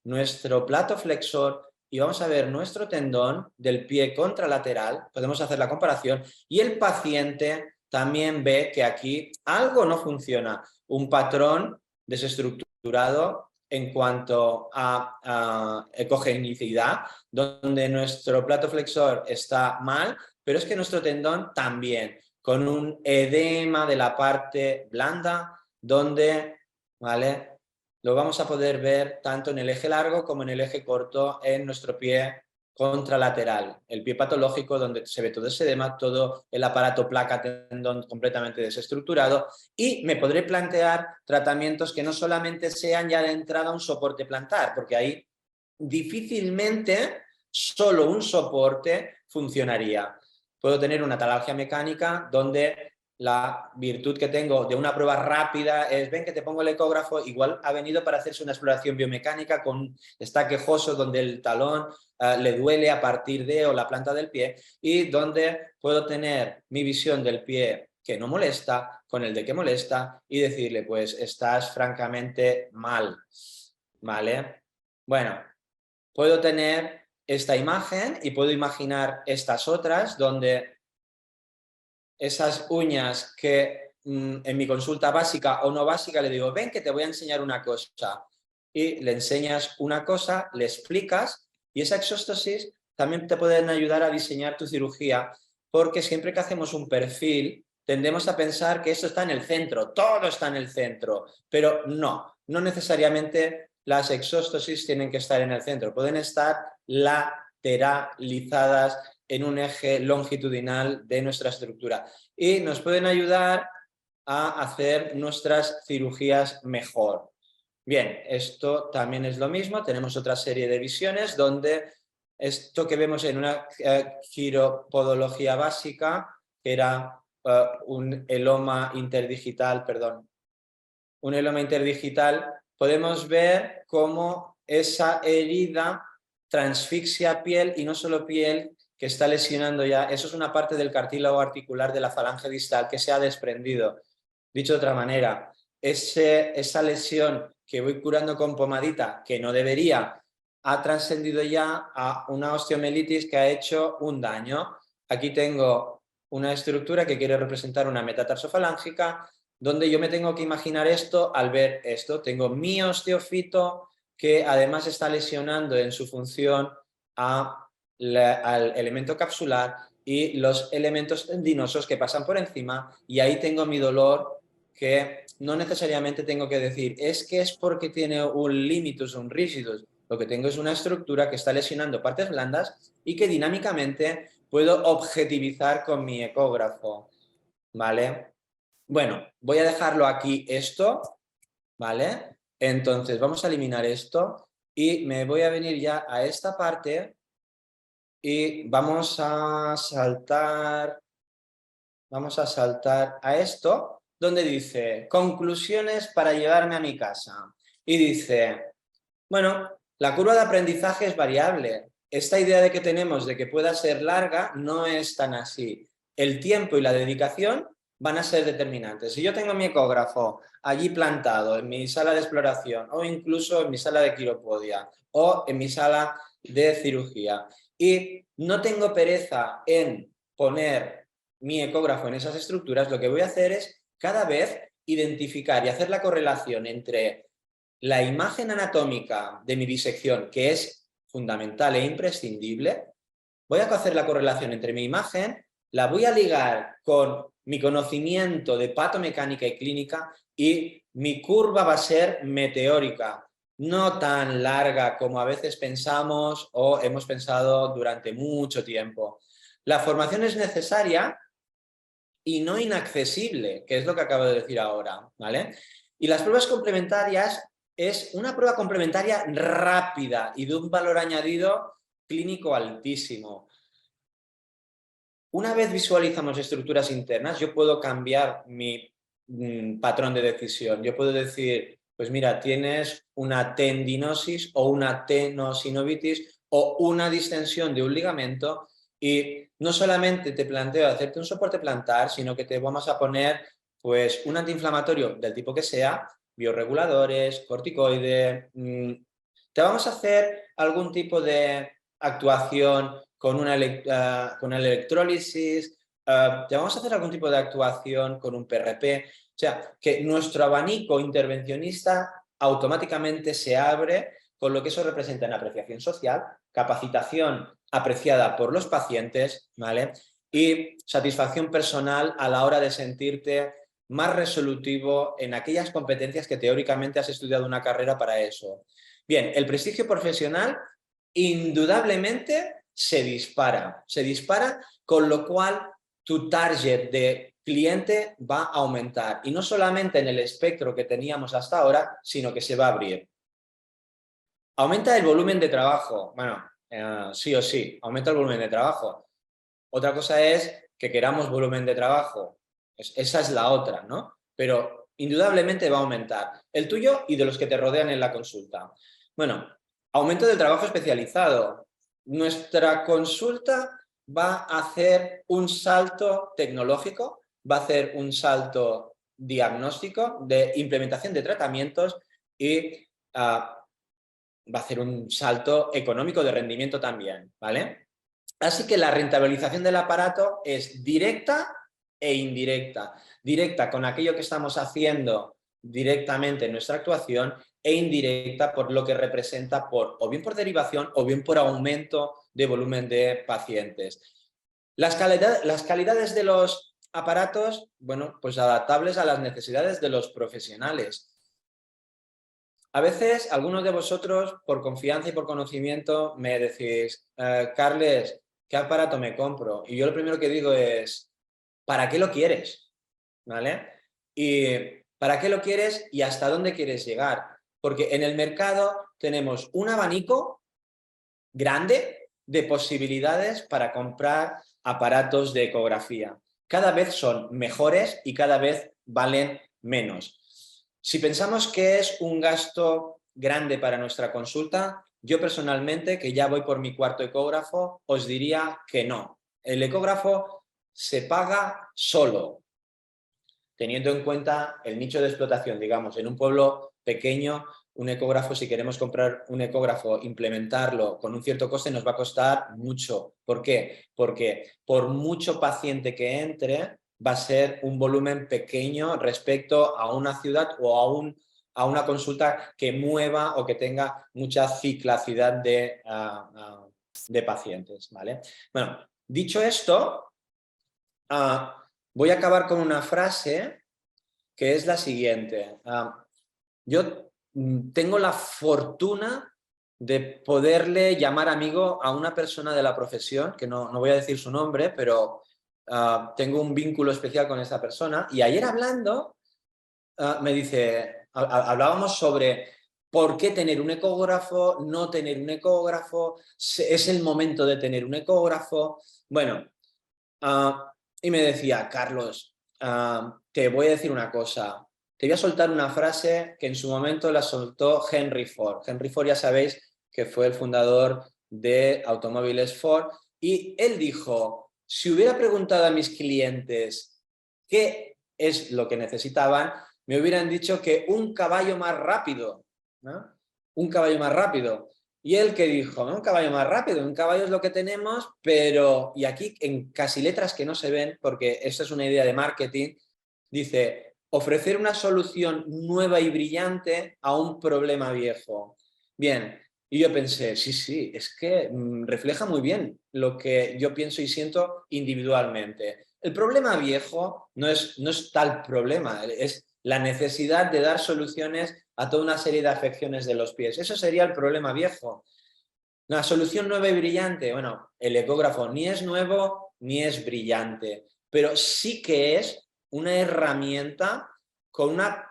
nuestro plato flexor y vamos a ver nuestro tendón del pie contralateral, podemos hacer la comparación y el paciente también ve que aquí algo no funciona, un patrón desestructurado en cuanto a ecogenicidad, donde nuestro plato flexor está mal, pero es que nuestro tendón también, con un edema de la parte blanda, donde, ¿vale?, lo vamos a poder ver tanto en el eje largo como en el eje corto en nuestro pie contralateral, el pie patológico donde se ve todo ese edema, todo el aparato placa-tendón completamente desestructurado, y me podré plantear tratamientos que no solamente sean ya de entrada un soporte plantar, porque ahí difícilmente solo un soporte funcionaría. Puedo tener una talalgia mecánica donde la virtud que tengo de una prueba rápida es, ven que te pongo el ecógrafo, igual ha venido para hacerse una exploración biomecánica, está quejoso donde el talón le duele a partir de, o la planta del pie, y donde puedo tener mi visión del pie que no molesta con el de que molesta y decirle, pues estás francamente mal, ¿vale? Bueno, puedo tener esta imagen y puedo imaginar estas otras donde esas uñas que en mi consulta básica o no básica le digo, ven que te voy a enseñar una cosa, y le enseñas una cosa, le explicas, y esa exóstosis también te pueden ayudar a diseñar tu cirugía, porque siempre que hacemos un perfil tendemos a pensar que esto está en el centro, todo está en el centro, pero no necesariamente las exóstosis tienen que estar en el centro, pueden estar lateralizadas en un eje longitudinal de nuestra estructura y nos pueden ayudar a hacer nuestras cirugías mejor. Bien, esto también es lo mismo, tenemos otra serie de visiones donde esto que vemos en una quiropodología básica, que era un eloma interdigital, podemos ver cómo esa herida transfixia piel, y no solo piel, que está lesionando ya. Eso es una parte del cartílago articular de la falange distal que se ha desprendido. Dicho de otra manera, esa lesión que voy curando con pomadita, que no debería, ha trascendido ya a una osteomielitis que ha hecho un daño. Aquí tengo una estructura que quiere representar una metatarsofalángica, donde yo me tengo que imaginar esto al ver esto. Tengo mi osteofito que además está lesionando en su función al elemento capsular y los elementos tendinosos que pasan por encima, y ahí tengo mi dolor, que no necesariamente tengo que decir es que es porque tiene un limitus, un rigidus. Lo que tengo es una estructura que está lesionando partes blandas y que dinámicamente puedo objetivizar con mi ecógrafo, ¿vale? Bueno, voy a dejarlo aquí esto, ¿vale? Entonces vamos a eliminar esto y me voy a venir ya a esta parte y vamos a saltar a esto, donde dice conclusiones para llevarme a mi casa. Y dice, bueno, la curva de aprendizaje es variable. Esta idea de que tenemos de que pueda ser larga no es tan así. El tiempo y la dedicación van a ser determinantes. Si yo tengo mi ecógrafo allí plantado en mi sala de exploración, o incluso en mi sala de quiropodia, o en mi sala de cirugía, y no tengo pereza en poner mi ecógrafo en esas estructuras, lo que voy a hacer es cada vez identificar y hacer la correlación entre la imagen anatómica de mi disección, que es fundamental e imprescindible. Voy a hacer la correlación entre mi imagen, la voy a ligar con mi conocimiento de patomecánica y clínica, y mi curva va a ser meteórica, no tan larga como a veces pensamos o hemos pensado durante mucho tiempo. La formación es necesaria y no inaccesible, que es lo que acabo de decir ahora, ¿vale? Y las pruebas complementarias es una prueba complementaria rápida y de un valor añadido clínico altísimo. Una vez visualizamos estructuras internas, yo puedo cambiar mi patrón de decisión. Yo puedo decir, pues mira, tienes una tendinosis o una tenosinovitis o una distensión de un ligamento y no solamente te planteo hacerte un soporte plantar, sino que te vamos a poner pues un antiinflamatorio del tipo que sea, bioreguladores, corticoide, te vamos a hacer algún tipo de actuación con una electrólisis, te vamos a hacer algún tipo de actuación con un PRP, o sea, que nuestro abanico intervencionista automáticamente se abre con lo que eso representa en apreciación social, capacitación apreciada por los pacientes, ¿vale? Y satisfacción personal a la hora de sentirte más resolutivo en aquellas competencias que teóricamente has estudiado una carrera para eso. Bien, el prestigio profesional indudablemente se dispara, con lo cual tu target de cliente va a aumentar y no solamente en el espectro que teníamos hasta ahora, sino que se va a abrir. Aumenta el volumen de trabajo, bueno, sí o sí, aumenta el volumen de trabajo. Otra cosa es que queramos volumen de trabajo, esa es la otra, ¿no? Pero indudablemente va a aumentar, el tuyo y de los que te rodean en la consulta. Bueno, aumento del trabajo especializado. Nuestra consulta va a hacer un salto tecnológico, va a hacer un salto diagnóstico de implementación de tratamientos y va a hacer un salto económico de rendimiento también, ¿vale? Así que la rentabilización del aparato es directa e indirecta. Directa con aquello que estamos haciendo directamente en nuestra actuación e indirecta por lo que representa o bien por derivación o bien por aumento de volumen de pacientes. Las calidades de los aparatos, bueno, pues adaptables a las necesidades de los profesionales. A veces, algunos de vosotros, por confianza y por conocimiento, me decís, Carles, ¿qué aparato me compro? Y yo lo primero que digo es, ¿para qué lo quieres? ¿Vale? Y ¿para qué lo quieres y hasta dónde quieres llegar? Porque en el mercado tenemos un abanico grande de posibilidades para comprar aparatos de ecografía. Cada vez son mejores y cada vez valen menos. Si pensamos que es un gasto grande para nuestra consulta, yo personalmente, que ya voy por mi cuarto ecógrafo, os diría que no. El ecógrafo se paga solo, teniendo en cuenta el nicho de explotación, digamos, en un pueblo pequeño, un ecógrafo, si queremos comprar un ecógrafo, implementarlo con un cierto coste, nos va a costar mucho. ¿Por qué? Porque por mucho paciente que entre, va a ser un volumen pequeño respecto a una ciudad o a una consulta que mueva o que tenga mucha ciclicidad de pacientes, ¿vale? Bueno, dicho esto, voy a acabar con una frase que es la siguiente. Yo tengo la fortuna de poderle llamar amigo a una persona de la profesión, que no voy a decir su nombre, pero tengo un vínculo especial con esa persona. Y ayer hablando, me dice, hablábamos sobre por qué tener un ecógrafo, no tener un ecógrafo, es el momento de tener un ecógrafo. Bueno, y me decía, Carlos, te voy a decir una cosa. Te voy a soltar una frase que en su momento la soltó Henry Ford. Henry Ford, ya sabéis que fue el fundador de Automóviles Ford, y él dijo, si hubiera preguntado a mis clientes qué es lo que necesitaban, me hubieran dicho que un caballo más rápido, ¿no? Un caballo más rápido. Y él que dijo, ¿no? Un caballo más rápido, un caballo es lo que tenemos, pero, y aquí en casi letras que no se ven, porque esto es una idea de marketing, dice, ofrecer una solución nueva y brillante a un problema viejo. Bien, y yo pensé, sí, es que refleja muy bien lo que yo pienso y siento individualmente. El problema viejo no es tal problema, es la necesidad de dar soluciones a toda una serie de afecciones de los pies. Eso sería el problema viejo. Una solución nueva y brillante, bueno, el ecógrafo ni es nuevo ni es brillante, pero sí que es una herramienta con una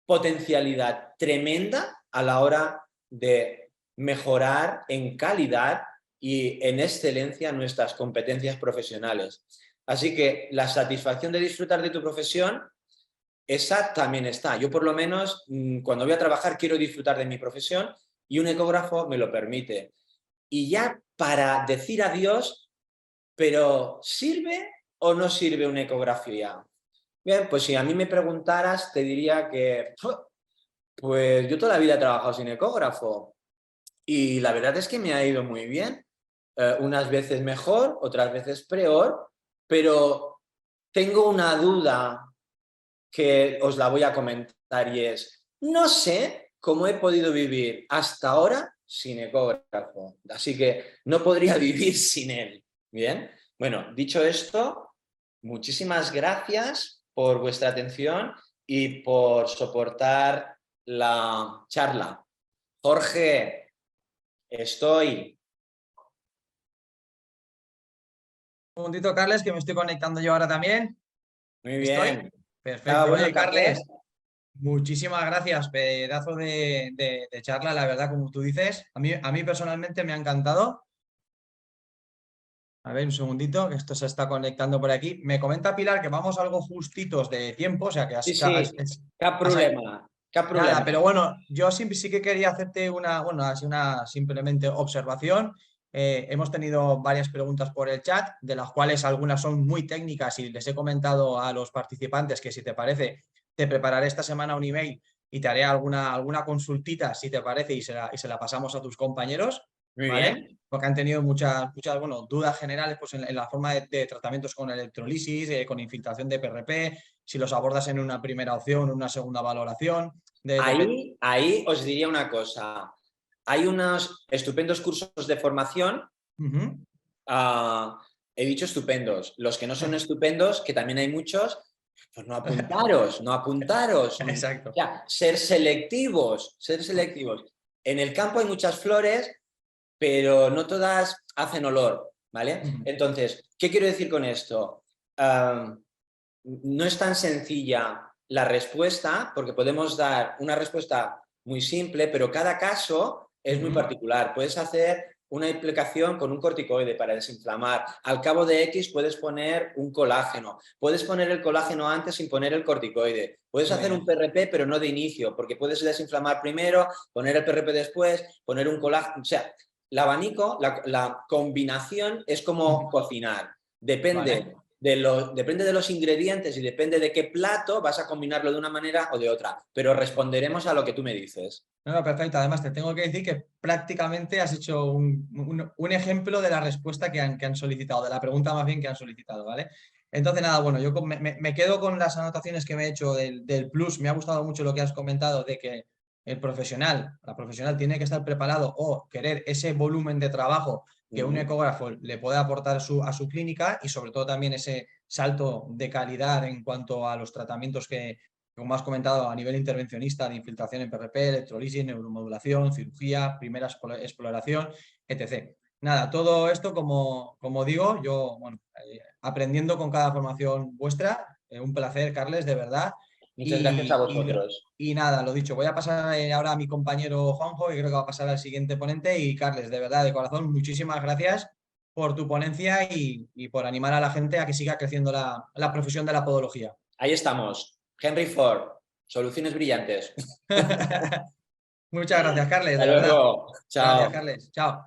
potencialidad tremenda a la hora de mejorar en calidad y en excelencia nuestras competencias profesionales. Así que la satisfacción de disfrutar de tu profesión, esa también está. Yo por lo menos cuando voy a trabajar quiero disfrutar de mi profesión y un ecógrafo me lo permite. Y ya para decir adiós, pero ¿sirve o no sirve una ecografía? Bien, pues si a mí me preguntaras, te diría que pues yo toda la vida he trabajado sin ecógrafo y la verdad es que me ha ido muy bien. Unas veces mejor, otras veces peor, pero tengo una duda que os la voy a comentar y es, no sé cómo he podido vivir hasta ahora sin ecógrafo, así que no podría vivir sin él. Bien, bueno, dicho esto, muchísimas gracias por vuestra atención y por soportar la charla. Jorge, estoy... Un segundito, Carles, que me estoy conectando yo ahora también. Muy ¿Estoy? bien. Perfecto. Bueno, Oye, el café. Carles, muchísimas gracias. Pedazo de charla, la verdad, como tú dices. A mí personalmente me ha encantado. A ver, un segundito, que esto se está conectando por aquí. Me comenta Pilar que vamos algo justitos de tiempo, o sea que Sí, sí, cap problema, cap nada, problema. pero bueno, yo sí que quería hacerte una simplemente observación. Hemos tenido varias preguntas por el chat, de las cuales algunas son muy técnicas y les he comentado a los participantes que si te parece, te prepararé esta semana un email y te haré alguna consultita, si te parece, y se la pasamos a tus compañeros, Muy ¿vale? bien. Porque han tenido muchas bueno, dudas generales pues, en la forma de tratamientos con electrolisis, con infiltración de PRP, si los abordas en una primera opción, en una segunda valoración. Ahí os diría una cosa. Hay unos estupendos cursos de formación. Uh-huh. He dicho estupendos. Los que no son estupendos, que también hay muchos, pues no apuntaros, no apuntaros. Exacto. Ya, ser selectivos, ser selectivos. En el campo hay muchas flores, pero no todas hacen olor, ¿vale? Uh-huh. Entonces, ¿qué quiero decir con esto? No es tan sencilla la respuesta, porque podemos dar una respuesta muy simple, pero cada caso es muy particular. Puedes hacer una aplicación con un corticoide para desinflamar. Al cabo de X puedes poner un colágeno. Puedes poner el colágeno antes sin poner el corticoide. Puedes hacer un PRP, pero no de inicio, porque puedes desinflamar primero, poner el PRP después, poner un colágeno. O sea, el abanico, la combinación es como cocinar. Depende. Depende de los ingredientes y depende de qué plato vas a combinarlo de una manera o de otra, pero responderemos a lo que tú me dices. No, perfecto. Además, te tengo que decir que prácticamente has hecho un ejemplo de la respuesta que han solicitado, de la pregunta más bien que han solicitado, ¿vale? Entonces, nada, bueno, yo me quedo con las anotaciones que me he hecho del plus. Me ha gustado mucho lo que has comentado de que la profesional tiene que estar preparado o querer ese volumen de trabajo que un ecógrafo le puede aportar a su clínica y sobre todo también ese salto de calidad en cuanto a los tratamientos que, como has comentado, a nivel intervencionista de infiltración en PRP, electrolisis, neuromodulación, cirugía, primera exploración, etc. Nada, todo esto, como digo, yo, bueno, aprendiendo con cada formación vuestra, un placer, Carles, de verdad. Muchas gracias a vosotros. Y nada, lo dicho, voy a pasar ahora a mi compañero Juanjo, que creo que va a pasar al siguiente ponente. Y Carles, de verdad, de corazón, muchísimas gracias por tu ponencia y por animar a la gente a que siga creciendo la profesión de la podología. Ahí estamos. Henry Ford, soluciones brillantes. Muchas gracias, Carles, Hasta de verdad. luego. Chao. Gracias, Carles. Chao.